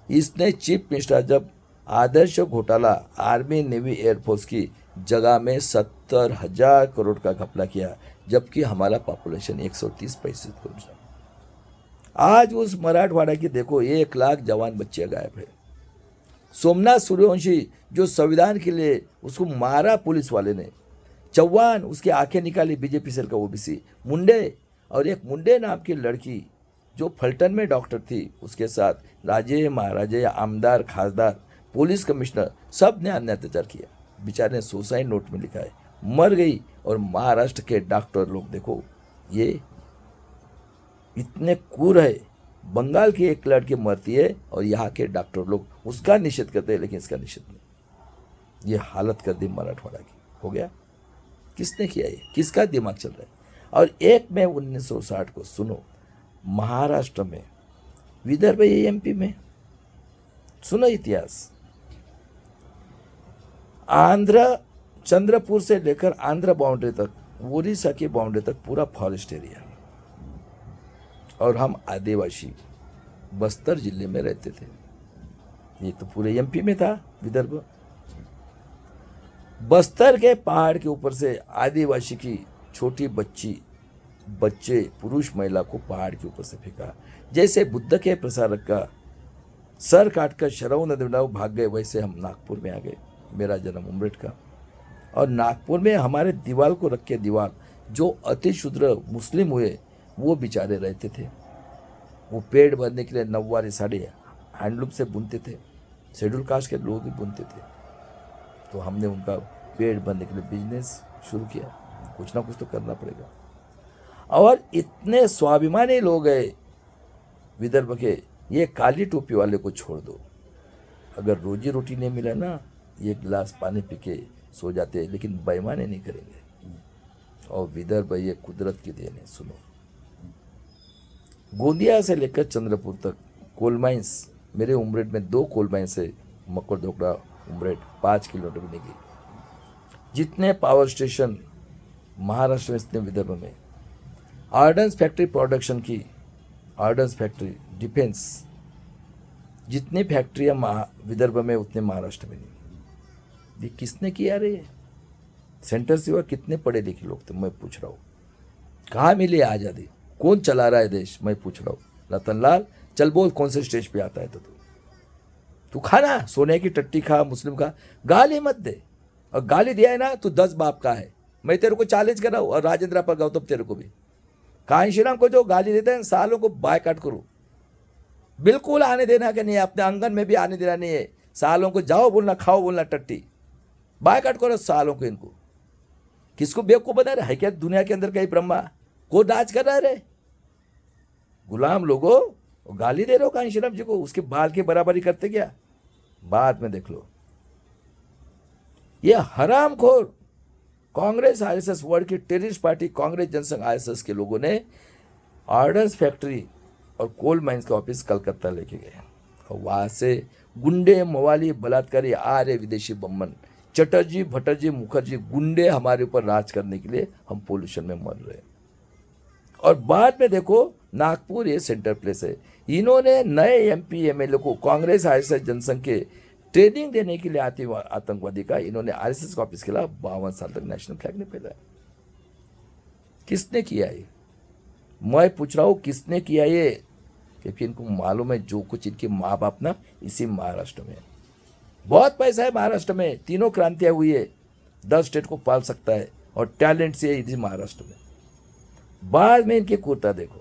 इसने चीफ मिनिस्टर जब आदर्श घोटाला आर्मी नेवी एयरफोर्स की जगह में 70,000 करोड़ का घपला किया, जबकि हमारा पॉपुलेशन 130 करोड़। आज उस मराठवाड़ा की देखो 1 लाख जवान बच्चे गायब है। सोमनाथ सूर्यवंशी जो संविधान के लिए उसको मारा पुलिस वाले ने, चौहान उसकी आंखें निकाली बीजेपी सेल का ओबीसी, मुंडे, और एक मुंडे नाम की लड़की जो फलटन में डॉक्टर थी, उसके साथ राजे महाराजे, आमदार, खासदार, पुलिस कमिश्नर, सब ने अन्य अत्याचार किया। बेचारे ने सुसाइड नोट में लिखा है, मर गई। और महाराष्ट्र के डॉक्टर लोग देखो ये इतने क्रूर है, बंगाल की एक लड़की मरती है और यहाँ के डॉक्टर लोग उसका निषेध करते हैं, लेकिन इसका निषेध नहीं। ये हालत कर दी मराठवाड़ा की, हो गया। किसने किया ये, किसका दिमाग चल रहा है? और 1 मई 1960 को सुनो, महाराष्ट्र में, विदर्भ MP में, सुनो इतिहास, आंध्र चंद्रपुर से लेकर आंध्र बाउंड्री तक, उड़ीसा की बाउंड्री तक पूरा फॉरेस्ट एरिया, और हम आदिवासी बस्तर जिले में रहते थे। ये तो पूरे MP में था विदर्भ। बस्तर के पहाड़ के ऊपर से आदिवासी की छोटी बच्चे पुरुष महिला को पहाड़ के ऊपर से फेंका। जैसे बुद्ध के प्रसारक का सर काटकर शरऊ नदी में भाग गए, वैसे हम नागपुर में आ गए। मेरा जन्म उमरेड का, और नागपुर में हमारे दीवार को रख के दीवार जो अति शूद्र मुस्लिम हुए वो बेचारे रहते थे। वो पेड़ भरने के लिए नौवारी साड़ी हैंडलूम से बुनते थे, शेड्यूल कास्ट के लोग भी बुनते थे। तो हमने उनका पेड़ भरने के लिए बिजनेस शुरू किया, कुछ ना कुछ तो करना पड़ेगा। और इतने स्वाभिमानी लोग हैं विदर्भ के, ये काली टोपी वाले को छोड़ दो, अगर रोजी रोटी नहीं मिला ना, ये गिलास पानी पी के सो जाते हैं, लेकिन बेईमानी नहीं करेंगे। और विदर्भ ये कुदरत की देन है। सुनो, गोंदिया से लेकर चंद्रपुर तक कोल माइंस, मेरे उमरेड में 2 कोल माइंस है, मकर दोकड़ा उमरेड 5 किलोमीटर में निकली। जितने पावर स्टेशन महाराष्ट्र में, इतने विदर्भ में। आर्डेंस फैक्ट्री प्रोडक्शन की, आर्डेंस फैक्ट्री, डिफेंस, जितनी फैक्ट्रियाँ विदर्भ में उतने महाराष्ट्र में नहीं। ये किसने किया रे? सेंटर सिवा कितने पढ़े लिखे लोग थे, मैं पूछ रहा हूँ। कहाँ मिली आज़ादी? कौन चला रहा है देश, मैं पूछ रहा हूँ। रतन लाल, चल बोल कौन से स्टेज पे आता है तो तू खाना, सोने की टट्टी खा, मुस्लिम का गाली मत दे। और गाली दिया है ना, तू 10 बाप का है। मैं तेरे को चैलेंज कर रहा हूँ, और राजेंद्र पर गौतम तेरे को भी। कांशीराम को जो गाली देते हैं सालों को बायकाट करो, बिल्कुल आने देना कि नहीं, अपने आंगन में भी आने देना नहीं है। सालों को जाओ बोलना, खाओ बोलना, टट्टी बायकाट करो सालों को। इनको किसको बेवकूफ बना रहे है क्या? दुनिया के अंदर कहीं ब्रह्मा को राज कर रहा है रे? गुलाम लोगों गाली दे रहे हो कांशीराम जी को, उसके बाल की बराबरी करते क्या? बाद में देख लो। ये हरामखोर कांग्रेस RSS वर्ल्ड की terrorist party Congress Jansangh RSS के लोगों ने ऑर्डेंस फैक्ट्री और कोल माइंस का ऑफिस कलकत्ता लेके गए, और वहाँ से गुंडे, मवाली, बलात्कारी, आर्य विदेशी बम्बन, चटर्जी, भटर्जी, मुखर्जी गुंडे हमारे ऊपर राज करने के लिए हम पोल्यूशन में मर रहे हैं। और बाद में देखो नागपुर ये सेंटर प्लेस है। इन्होंने नए MP MLA को कांग्रेस RSS जनसंघ के ट्रेनिंग देने के लिए आतंकवादी का इन्होंने RSS का ऑफिस खिला। 52 साल तक नेशनल फ्लैग नहीं फहराया। किसने किया ये? मैं पूछ रहा हूँ किसने किया ये? क्योंकि इनको मालूम है जो कुछ इनके माँ बाप ना इसी महाराष्ट्र में, बहुत पैसा है महाराष्ट्र में, 3 क्रांतियाँ हुई है, 10 स्टेट को पाल सकता है, और टैलेंट से इसी महाराष्ट्र में। बाद में इनकी क्रूरता देखो।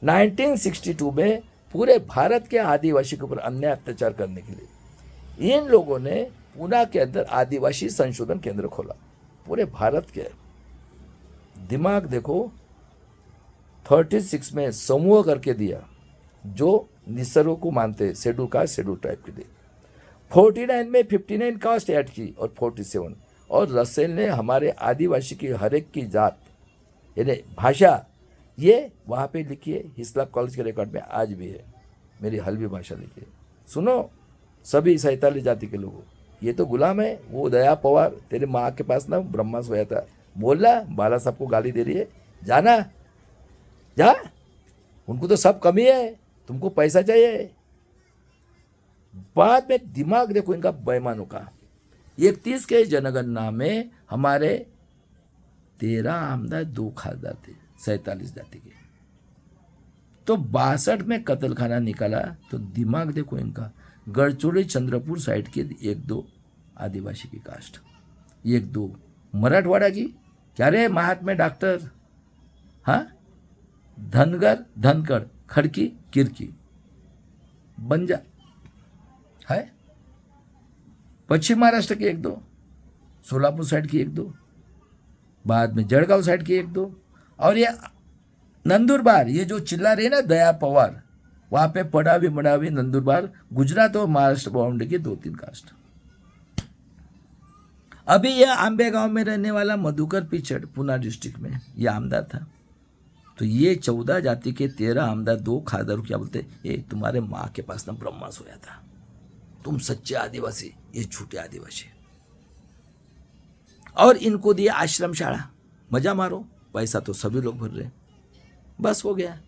1962 में पूरे भारत के आदिवासी के ऊपर अन्याय अत्याचार करने के लिए इन लोगों ने पूना के अंदर आदिवासी संशोधन केंद्र खोला। पूरे भारत के दिमाग देखो, 36 में समूह करके दिया जो निसर्ग को मानते शेड्यूल कास्ट शेड्यूल ट्राइब के लिए। 49 में 59 कास्ट ऐड की और 47, और रसेल ने हमारे आदिवासी की हर एक की जात यानी भाषा ये वहाँ पे लिखी है, हिस्लॉप कॉलेज के रिकॉर्ड में आज भी है, मेरी हल्बी भाषा लिखी है। सुनो सभी 47 जाति के लोगों, ये तो गुलाम है। वो दया पवार तेरे माँ के पास ना ब्रह्मा सोया था, बोलना बाला साहब को गाली दे रही है, जाना जा, उनको तो सब कमी है, तुमको पैसा चाहिए। बाद में दिमाग देखो इनका बेईमानों का। 31 के जनगणना में हमारे 13 आमदार 2 खासदार थे 47 जाति के, तो 62 में कत्ल खाना निकाला। तो दिमाग देखो इनका, गढ़चोड़ी चंद्रपुर साइड के 1-2 आदिवासी की कास्ट, 1-2 मराठवाड़ा की, क्या रे महात्मा डॉक्टर, हाँ धनगर धनकड़ खड़की किरकी बंजा है। पश्चिम महाराष्ट्र के 1-2, सोलापुर साइड की 1-2, बाद में जळगांव साइड की 1-2, और ये नंदुरबार, ये जो चिल्ला रहे ना दया पवार, वहाँ पे पड़ावी मड़ावी नंदुरबार गुजरात और महाराष्ट्र बाउंड्री की 2-3 कास्ट। अभी यह आंबे गांव में रहने वाला मधुकर पिचड़ पूना डिस्ट्रिक्ट में ये आमदार था। तो ये 14 जाति के 13 आमदार 2 खासदार क्या बोलते, ये तुम्हारे माँ के पास ना ब्रह्मा सोया था, तुम सच्चे आदिवासी, ये झूठे आदिवासी। और इनको दिए आश्रम शाला, मजा मारो, पैसा तो सभी लोग भर रहे, बस हो गया।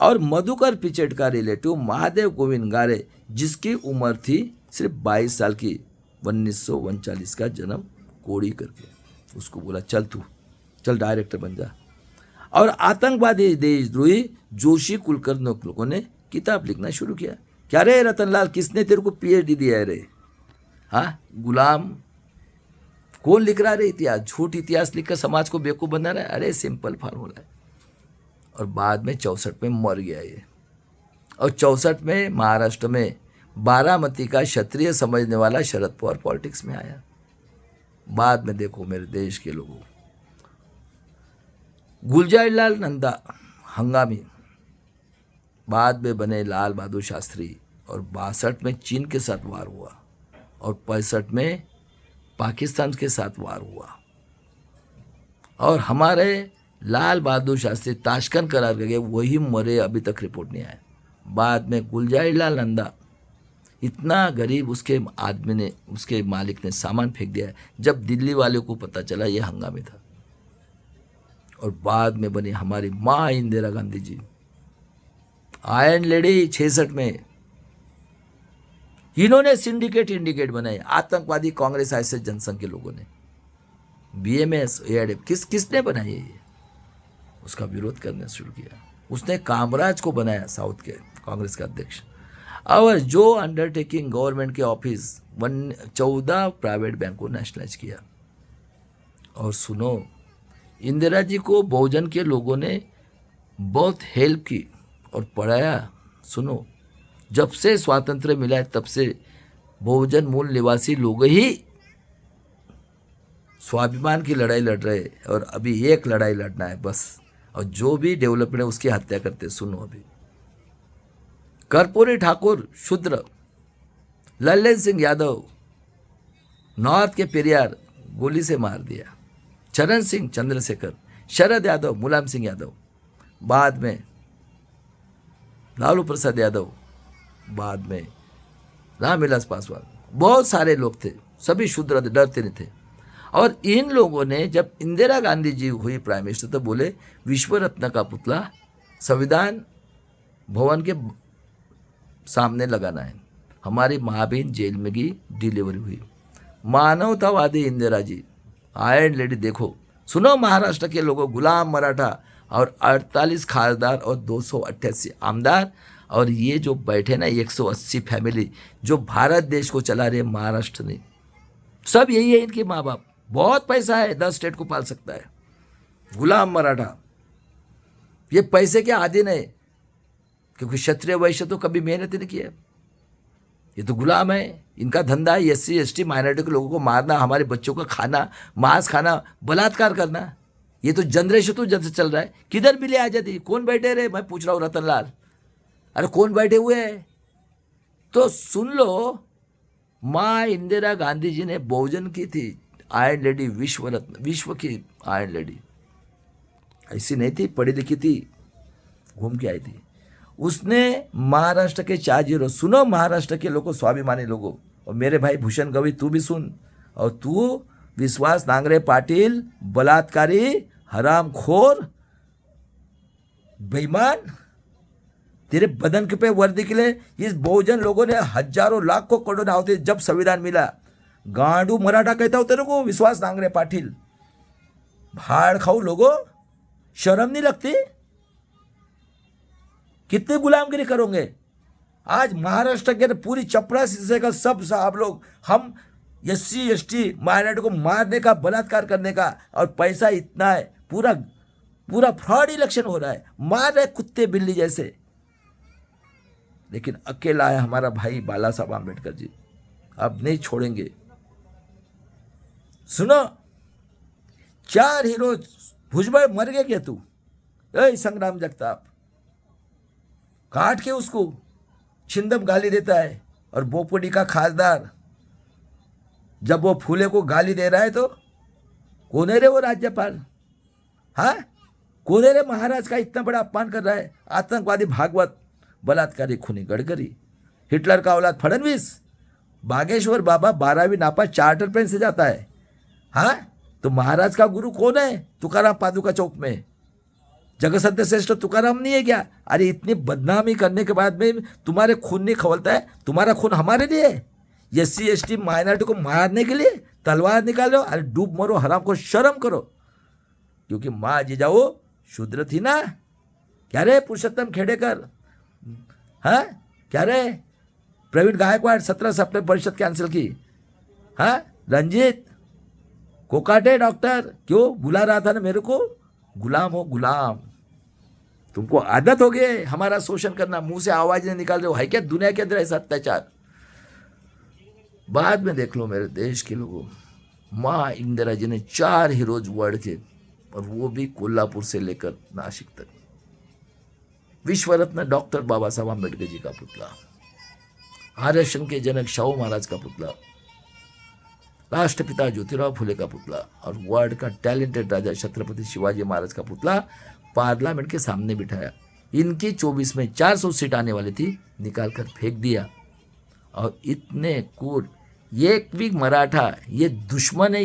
और मधुकर पिचड़ का रिलेटिव महादेव गोविंद गारे, जिसकी उम्र थी सिर्फ 22 साल की, 1939 का जन्म कोड़ी करके, उसको बोला चल तू चल डायरेक्टर बन जा। और आतंकवादी देशद्रोही जोशी कुलकर्णी लोगों ने किताब लिखना शुरू किया। क्या रे रतनलाल, किसने तेरे को PhD दिया है रे, हाँ गुलाम, कौन लिख रहा है रे इतिहास, झूठ इतिहास लिखकर समाज को बेवकूफ़ बना रहा है। अरे सिंपल फार्मूला है। और बाद में 64 में मर गया ये, और 64 में महाराष्ट्र में बारामती का क्षत्रिय समझने वाला शरद पवार पॉलिटिक्स में आया। बाद में देखो मेरे देश के लोगों, गुलजारीलाल नंदा हंगामी, बाद में बने लाल बहादुर शास्त्री, और 62 में चीन के साथ वार हुआ, और 65 में पाकिस्तान के साथ वार हुआ, और हमारे लाल बहादुर शास्त्री ताशकंद करार गए, वही मरे, अभी तक रिपोर्ट नहीं आया। बाद में गुलजारीलाल नंदा इतना गरीब, उसके आदमी ने, उसके मालिक ने सामान फेंक दिया, जब दिल्ली वाले को पता चला ये हंगामे था। और बाद में बनी हमारी माँ इंदिरा गांधी जी, आयरन लेडी 66 में, इन्होंने इंडिकेट बनाए, आतंकवादी कांग्रेस ऐसे जनसंघ के लोगों ने, BMS AIDF किसने बनाई ये, उसका विरोध करना शुरू किया। उसने कामराज को बनाया साउथ के कांग्रेस का अध्यक्ष, और जो अंडरटेकिंग गवर्नमेंट के ऑफिस 14 प्राइवेट बैंक को नेशनलाइज किया। और सुनो, इंदिरा जी को बहुजन के लोगों ने बहुत हेल्प की और पढ़ाया। सुनो, जब से स्वातंत्र्य मिला है तब से बहुजन मूल निवासी लोग ही स्वाभिमान की लड़ाई लड़ रहे हैं, और अभी एक लड़ाई लड़ना है बस, और जो भी डेवलपमेंट है उसकी हत्या करते। सुनो, अभी कर्पूरी ठाकुर शूद्र, लल्लन सिंह यादव नॉर्थ के पेरियार गोली से मार दिया, चरण सिंह चंद्रशेखर, शरद यादव, मुलायम सिंह यादव, बाद में लालू प्रसाद यादव, बाद में रामविलास पासवान, बहुत सारे लोग थे, सभी शूद्र थे, डरते नहीं थे। और इन लोगों ने जब इंदिरा गांधी जी हुई प्राइम मिनिस्टर तो बोले विश्व रत्न का पुतला संविधान भवन के सामने लगाना है। हमारी माँ बहन जेल में गई, डिलीवरी हुई। मानवतावादी इंदिरा जी, आयरन लेडी। देखो सुनो, महाराष्ट्र के लोगों, गुलाम मराठा और 48 खासदार और 288 आमदार, और ये जो बैठे ना 180 फैमिली जो भारत देश को चला रहे महाराष्ट्र ने, सब यही है इनके माँ बाप। बहुत पैसा है, 10 स्टेट को पाल सकता है। गुलाम मराठा ये पैसे के आदि नहीं, क्योंकि क्षत्रिय वैश्य तो कभी मेहनत नहीं किया। ये तो गुलाम है, इनका धंधा है SC ST माइनॉरिटी के लोगों को मारना, हमारे बच्चों का खाना, मांस खाना, बलात्कार करना। ये तो जनरेशन तो जब से चल रहा है। किधर मिले आजादी? कौन बैठे रहे? मैं पूछ रहा हूँ रतन लाल, अरे कौन बैठे हुए हैं? तो सुन लो, माँ इंदिरा गांधी जी ने बहुजन की थी, आयरन लेडी, विश्व रत्न, विश्व की आयरन लेडी। ऐसी नहीं थी, पढ़ी लिखी थी, घूम के आई थी। उसने महाराष्ट्र के 4 हीरो, सुनो महाराष्ट्र के लोगों, स्वाभिमानी लोगों, और मेरे भाई भूषण गवई तू भी सुन, और तू विश्वास नांगरे पाटिल, बलात्कारी, हरामखोर, बेईमान, तेरे बदन के पे वर्दी के लिए इस बहुजन लोगों ने हजारों लाखों करोड़ों आवते जब संविधान मिला। गांडू मराठा कहता हूं तेरे को, विश्वास नांगरे पाटिल, भाड़ खाऊ लोगों, शर्म नहीं लगती? कितनी गुलामगिरी करोगे? आज महाराष्ट्र के पूरी चपरासी से का सब आप लोग, हम SC ST माइनॉरिटी को मारने का, बलात्कार करने का, और पैसा इतना है, पूरा पूरा फ्रॉड इलेक्शन हो रहा है, मार रहे कुत्ते बिल्ली जैसे। लेकिन अकेला है हमारा भाई बाला साहब आम्बेडकर जी, अब नहीं छोड़ेंगे। सुनो, 4 हीरो, भुजबल मर गए क्या तू? संग्राम जगताप काट के उसको छिंदम गाली देता है, और बोपडी का खासदार जब वो फूले को गाली दे रहा है तो कौन है रे वो राज्यपाल? हाँ, कौन है रे महाराज का इतना बड़ा अपमान कर रहा है? आतंकवादी भागवत, बलात्कारी खूनी गडकरी, हिटलर का औलाद फडणवीस, बागेश्वर बाबा 12वीं नापा चार्टर प्लेन से जाता है। हाँ, तो महाराज का गुरु कौन है? तुकाराम पादुका चौक में जगसंत श्रेष्ठ तुकाराम नहीं है क्या? अरे इतनी बदनामी करने के बाद में तुम्हारे खून नहीं खवलता है? तुम्हारा खून हमारे लिए, SC ST माइनॉरिटी को मारने के लिए तलवार निकालो? अरे डूब मरो, हराम को शर्म करो। क्योंकि माँ जिजाऊ शूद्र थी ना। क्या रे पुरुषोत्तम खेड़ेकर? हाँ, क्या रे प्रवीण गायकवाड़ 17 सितंबर परिषद कैंसिल की। हाँ, रंजीत कोकाटे डॉक्टर क्यों बुला रहा था ना मेरे को? गुलाम हो गुलाम, तुमको आदत हो गई हमारा शोषण करना, मुंह से आवाज नहीं निकाल रहे हो। है क्या दुनिया के अंदर ऐसा अत्याचार? बाद में देख लो मेरे देश के लोगों, माँ इंदिरा जी ने 4 हीरोज वर्ड के, और वो भी कोल्हापुर से लेकर नासिक तक। विश्व रत्न डॉक्टर बाबा साहब आम्बेडकर जी का पुतला, आरक्षण के जनक शाहू महाराज का पुतला, राष्ट्रपिता ज्योतिराव फुले का पुतला, और वर्ल्ड का टैलेंटेड राजा छत्रपति शिवाजी महाराज का पुतला पार्लियामेंट के सामने बिठाया। इनकी 24 में 400 सीट आने वाली थी, निकाल कर फेंक दिया। और इतने कूट, एक भी मराठा, ये दुश्मन है,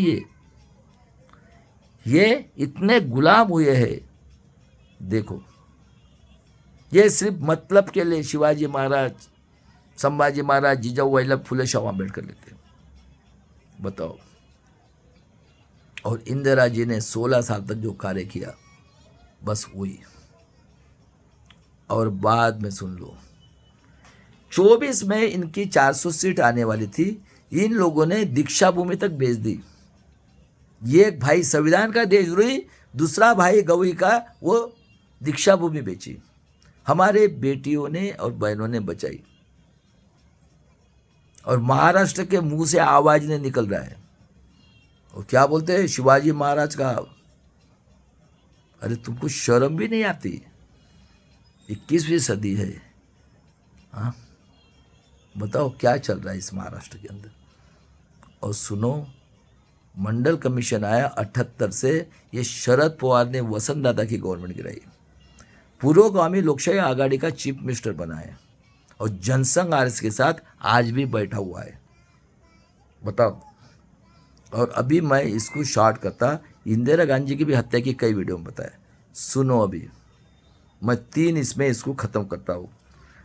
ये इतने गुलाम हुए हैं। देखो, ये सिर्फ मतलब के लिए शिवाजी महाराज, संभाजी महाराज, जीजाऊ वल्लभ फुले शाहू आम्बेडकर लेते, बताओ। और इंदिरा जी ने 16 साल तक जो कार्य किया, बस वही। और बाद में सुन लो, 24 में इनकी 400 सीट आने वाली थी, इन लोगों ने दीक्षा भूमि तक बेच दी। ये एक भाई संविधान का देशद्रोही, दूसरा भाई गवई का वो दीक्षा भूमि बेची। हमारे बेटियों ने और बहनों ने बचाई, और महाराष्ट्र के मुंह से आवाज नहीं निकल रहा है। और क्या बोलते हैं शिवाजी महाराज का? अरे तुमको शर्म भी नहीं आती? 21वीं सदी है। हाँ, बताओ क्या चल रहा है इस महाराष्ट्र के अंदर। और सुनो, मंडल कमीशन आया 78 से, ये शरद पवार ने वसंत दादा की गवर्नमेंट गिराई, पुरोगामी लोकशाही आघाड़ी का चीफ मिनिस्टर बना है, और जनसंघ आरएस के साथ आज भी बैठा हुआ है, बताओ। और अभी मैं इसको शॉर्ट करता, इंदिरा गांधी की भी हत्या की कई वीडियो में बताया। सुनो, अभी मैं 3 इसमें इसको ख़त्म करता हूँ।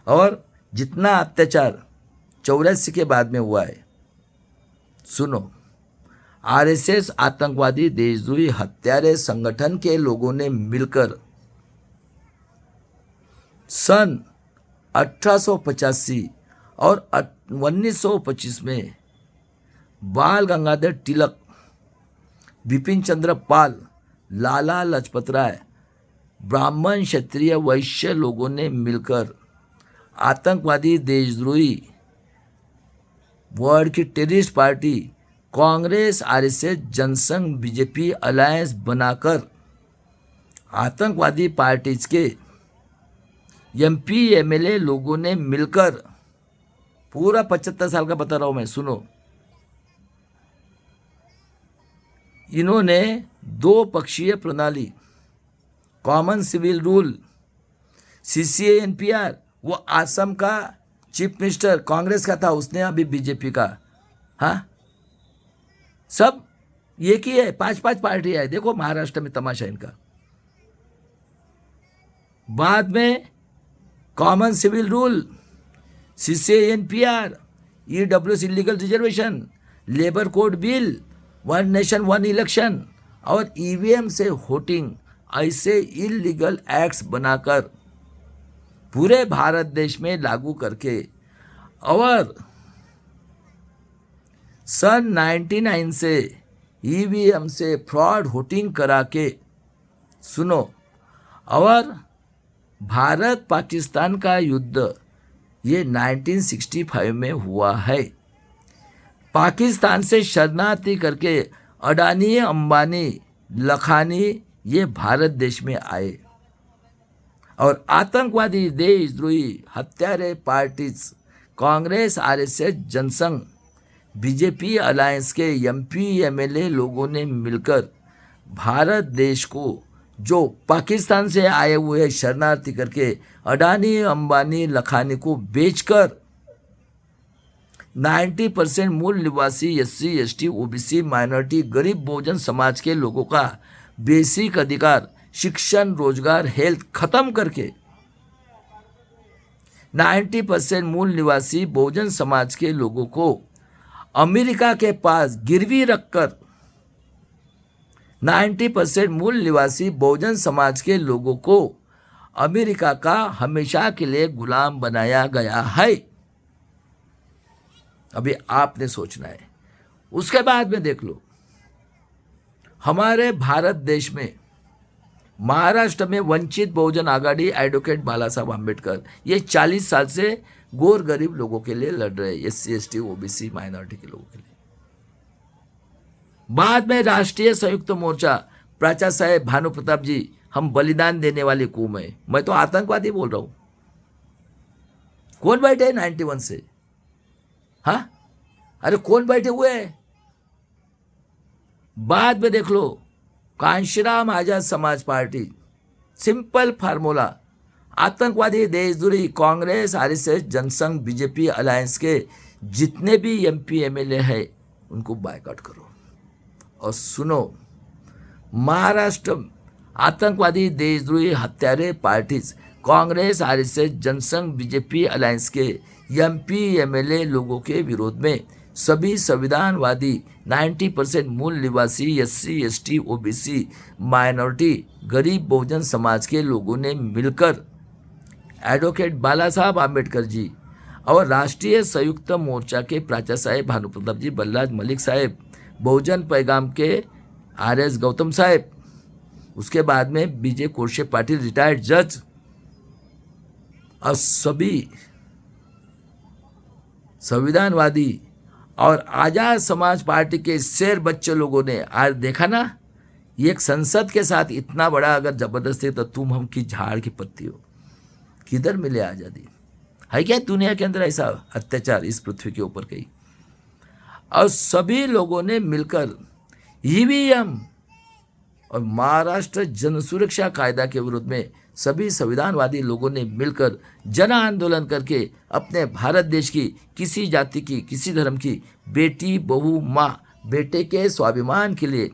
और जितना अत्याचार 84 के बाद में हुआ है, सुनो, आरएसएस आतंकवादी देशद्रोही हत्यारे संगठन के लोगों ने मिलकर सन 1885 और 1925 में बाल गंगाधर तिलक, बिपिन चंद्र पाल, लाला लाजपत राय, ब्राह्मण क्षत्रिय वैश्य लोगों ने मिलकर आतंकवादी देशद्रोही वर्ल्ड की terrorist party Congress, RSS, Jansangh, BJP alliance बनाकर आतंकवादी पार्टीज के एमपी एमएलए लोगों ने मिलकर, पूरा 75 साल का बता रहा हूं मैं, सुनो, इन्होंने दो पक्षीय प्रणाली, common civil rule, CCA NPR, वो असम का चीफ मिनिस्टर कांग्रेस का था, उसने अभी बीजेपी का, हाँ, सब एक ही है, 5-5 पार्टी है। देखो महाराष्ट्र में तमाशा इनका। बाद में common civil rule, CCA NPR, EWS illegal reservation, labour code bill, one nation one election और ईवीएम से वोटिंग, ऐसे इलीगल एक्ट्स बनाकर पूरे भारत देश में लागू करके और सन 99 से ईवीएम से फ्रॉड वोटिंग करा के, सुनो, और भारत पाकिस्तान का युद्ध ये 1965 में हुआ है। पाकिस्तान से शरणार्थी करके अडानी, अंबानी, लखानी ये भारत देश में आए और आतंकवादी, देशद्रोही, हत्यारे parties Congress, RSS, Jansangh, BJP alliance के एमपी एमएलए लोगों ने मिलकर भारत देश को, जो पाकिस्तान से आए हुए शरणार्थी करके अडानी, अंबानी, लखानी को बेचकर 90% मूल निवासी एससी, एसटी, ओबीसी, माइनॉरिटी, गरीब बहुजन समाज के लोगों का बेसिक अधिकार, शिक्षण, रोजगार, हेल्थ खत्म करके 90% मूल निवासी बहुजन समाज के लोगों को अमेरिका के पास गिरवी रखकर 90% मूल निवासी बहुजन समाज के लोगों को अमेरिका का हमेशा के लिए गुलाम बनाया गया है। अभी आपने सोचना है। उसके बाद में देख लो, हमारे भारत देश में महाराष्ट्र में वंचित बहुजन आघाड़ी एडवोकेट बाला साहब आम्बेडकर ये 40 साल से गोर गरीब लोगों के लिए लड़ रहे हैं, एससी, एसटी, ओबीसी, माइनॉरिटी के लोगों के लिए। बाद में राष्ट्रीय संयुक्त मोर्चा, प्राचार्य साहेब भानु प्रताप जी, हम बलिदान देने वाली कौम है, मैं तो आतंकवादी बोल रहा हूं। कौन बैठे 91 से? हाँ, अरे कौन बैठे हुए हैं? बाद में देख लो, Kanshiram Azad Samaj party, simple formula, आतंकवादी, देशद्रोही Congress, RSS, Jansangh, BJP alliance के जितने भी एमपी एमएलए हैं उनको बायकॉट करो। और सुनो, महाराष्ट्र आतंकवादी, देशद्रोही, हत्यारे parties Congress, RSS, Jansangh, BJP alliance के एमपी एमएलए लोगों के विरोध में सभी संविधानवादी 90% मूल निवासी एससी, एसटी, ओबीसी, माइनॉरिटी, गरीब बहुजन समाज के लोगों ने मिलकर एडवोकेट बाला साहब आम्बेडकर जी और राष्ट्रीय संयुक्त मोर्चा के प्राचार्य साहेब भानु प्रताप जी, बलराज मलिक साहेब, बहुजन पैगाम के आरएस गौतम साहेब, उसके बाद में विजय कोरशे पाटिल रिटायर्ड जज और सभी संविधानवादी और आजाद समाज पार्टी के शेर बच्चे लोगों ने आज देखा ना, एक संसद के साथ इतना बड़ा अगर जबरदस्ती, तो तुम हम की झाड़ की पत्ती हो, किधर मिले आज़ादी? है क्या दुनिया के अंदर ऐसा अत्याचार इस पृथ्वी के ऊपर कहीं? और सभी लोगों ने मिलकर ईवीएम और महाराष्ट्र जन सुरक्षा कायदा के विरुद्ध में सभी संविधानवादी लोगों ने मिलकर जन आंदोलन करके अपने भारत देश की किसी जाति की, किसी धर्म की बेटी, बहू, माँ, बेटे के स्वाभिमान के लिए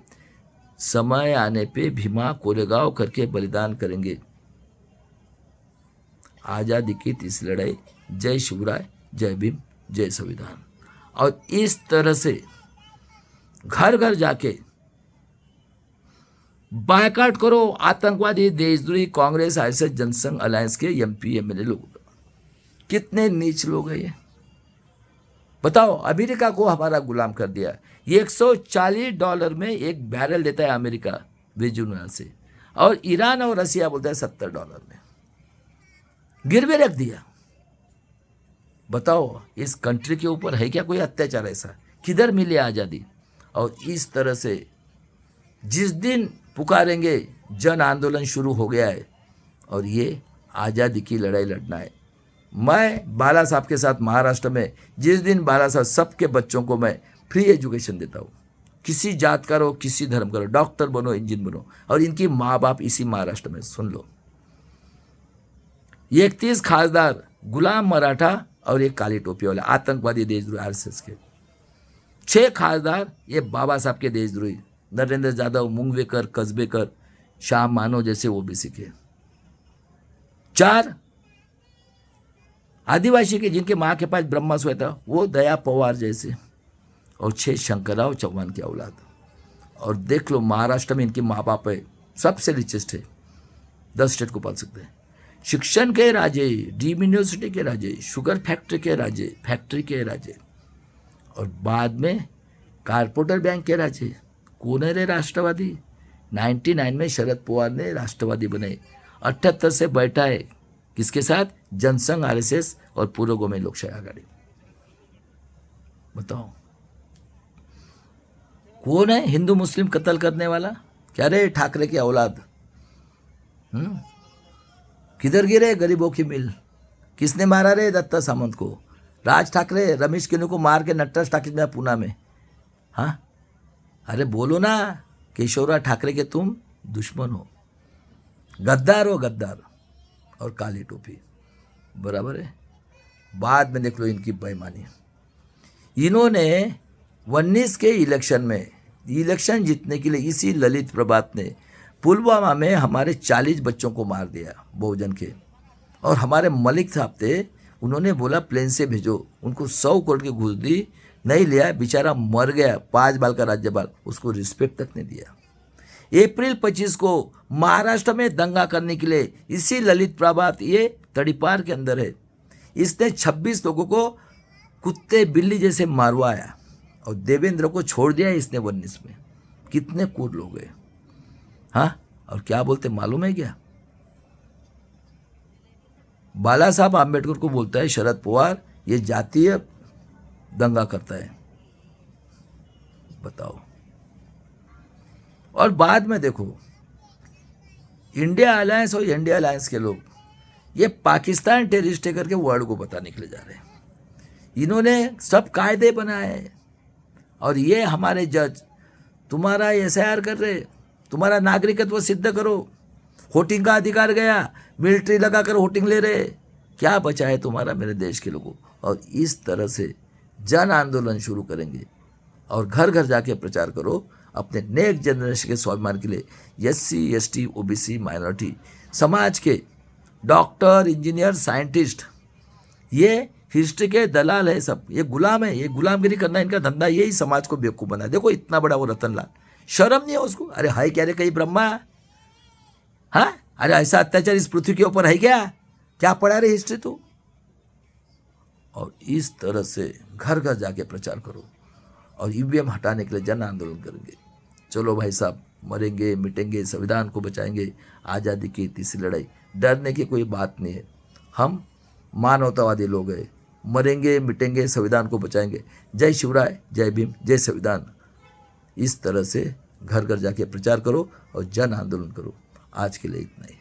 समय आने पे भीमा कोरेगांव करके बलिदान करेंगे। आज़ादी की तीसरी लड़ाई। जय शिवराय, जय भीम, जय संविधान। और इस तरह से घर घर जाके बायकॉट करो आतंकवादी, देशद्रोही कांग्रेस, आरएसएस, जनसंघ अलायंस के एमपी एमएलए लोग। कितने नीच लोग हैं ये, बताओ। अमेरिका को हमारा गुलाम कर दिया। $140 में एक बैरल देता है अमेरिका वेनेजुएला से, और ईरान और रसिया बोलता है $70 में। गिरवे रख दिया। बताओ इस कंट्री के ऊपर है क्या कोई अत्याचार ऐसा? किधर मिली आज़ादी? और इस तरह से जिस दिन पुकारेंगे जन आंदोलन शुरू हो गया है और ये आज़ादी की लड़ाई लड़ना है। मैं बाला साहब के साथ महाराष्ट्र में जिस दिन बाला साहब सबके बच्चों को मैं फ्री एजुकेशन देता हूँ, किसी जात का रहो किसी धर्म का रहो, डॉक्टर बनो इंजीनियर बनो, और इनकी माँ बाप इसी महाराष्ट्र में, सुन लो, 31 खासदार गुलाम मराठा और एक काली टोपी वाले आतंकवादी देशद्रोही आरएसएस के, 6 खासदार ये बाबा साहब के देशद्रोही नरेंद्र यादव, मुंगवेकर, कस्बेकर, श्याम मानव जैसे ओबीसी के, 4 आदिवासी के जिनके माँ के पास ब्रह्मास्त्र था वो दया पवार जैसे, और 6 शंकरराव चौहान की औलाद। और देख लो महाराष्ट्र में इनके माँ बाप है सबसे रिचेस्ट है, 10 स्टेट को पाल सकते हैं। शिक्षण के राजे, डीम यूनिवर्सिटी के राजे, शुगर फैक्ट्री के राजे, और बाद में कारपोरेटर बैंक के राजे। कौन है रे राष्ट्रवादी? 99 में शरद पवार ने राष्ट्रवादी बने, 78 से बैठा है किसके साथ? जनसंघ, आरएसएस और पुरोगामी लोकशाही आघाड़ी। बताओ कौन है हिंदू मुस्लिम कत्ल करने वाला? क्या रे ठाकरे की औलाद? किधर गिरे गरीबों की मिल? किसने मारा रे दत्ता सामंत को? राज ठाकरे रमेश किन्नू को मार के नटराज टाकिज में पूना में। हाँ, अरे बोलो ना, केशवराव ठाकरे के तुम दुश्मन हो, गद्दार हो, गद्दार। और काली टोपी बराबर है। बाद में देख लो इनकी बेईमानी। इन्होंने 19 के इलेक्शन जीतने के लिए इसी ललित प्रभात ने पुलवामा में हमारे 40 बच्चों को मार दिया बहुजन के। और हमारे मलिक साहब थे, उन्होंने बोला प्लेन से भेजो, उनको 100 करोड़ की घूस दी, नहीं लिया, बेचारा मर गया, 5 बाल का राज्यपाल, उसको रिस्पेक्ट तक नहीं दिया। अप्रैल 25 को महाराष्ट्र में दंगा करने के लिए इसी ललित प्रभात, ये तड़ीपार के अंदर है, इसने 26 लोगों को कुत्ते बिल्ली जैसे मारवाया और देवेंद्र को छोड़ दिया इसने 19 में। कितने कूद लोग हैं। हाँ, और क्या बोलते मालूम है क्या? बाला साहब आम्बेडकर को बोलता है शरद पवार ये जातीय दंगा करता है। बताओ। और बाद में देखो इंडिया अलायंस और इंडिया अलायंस के लोग ये पाकिस्तान टेररिस्ट करके वर्ल्ड को बताने के लिए जा रहे हैं। इन्होंने सब कायदे बनाए हैं और ये हमारे जज तुम्हारा एसआईआर कर रहे, तुम्हारा नागरिकत्व सिद्ध करो, वोटिंग का अधिकार गया, मिलिट्री लगाकर वोटिंग ले रहे, क्या बचा है तुम्हारा मेरे देश के लोगों? और इस तरह से जन आंदोलन शुरू करेंगे और घर घर जाके प्रचार करो अपने नेक्स्ट जनरेशन के स्वाभिमान के लिए। एससी, एसटी, ओबीसी, माइनॉरिटी समाज के डॉक्टर, इंजीनियर, साइंटिस्ट ये हिस्ट्री के दलाल है सब, ये गुलाम है, ये गुलामगिरी करना इनका धंधा, यही समाज को बेवकूफ़ बना। देखो इतना बड़ा वो रतनलाल, शर्म नहीं है उसको? अरे हाय क्या रे कहीं ब्रह्मा? हाँ, अरे ऐसा अत्याचार इस पृथ्वी के ऊपर है क्या? क्या पढ़ा रे हिस्ट्री तू? और इस तरह से घर घर जाके प्रचार करो और ईवीएम हटाने के लिए जन आंदोलन करेंगे। चलो भाई साहब, मरेंगे मिटेंगे, संविधान को बचाएंगे, आज़ादी की तीसरी लड़ाई, डरने की कोई बात नहीं है। हम मानवतावादी लोग हैं, मरेंगे मिटेंगे, संविधान को बचाएंगे। जय शिवराय, जय भीम, जय संविधान। इस तरह से घर घर जाके प्रचार करो और जन आंदोलन करो। आज के लिए इतना ही।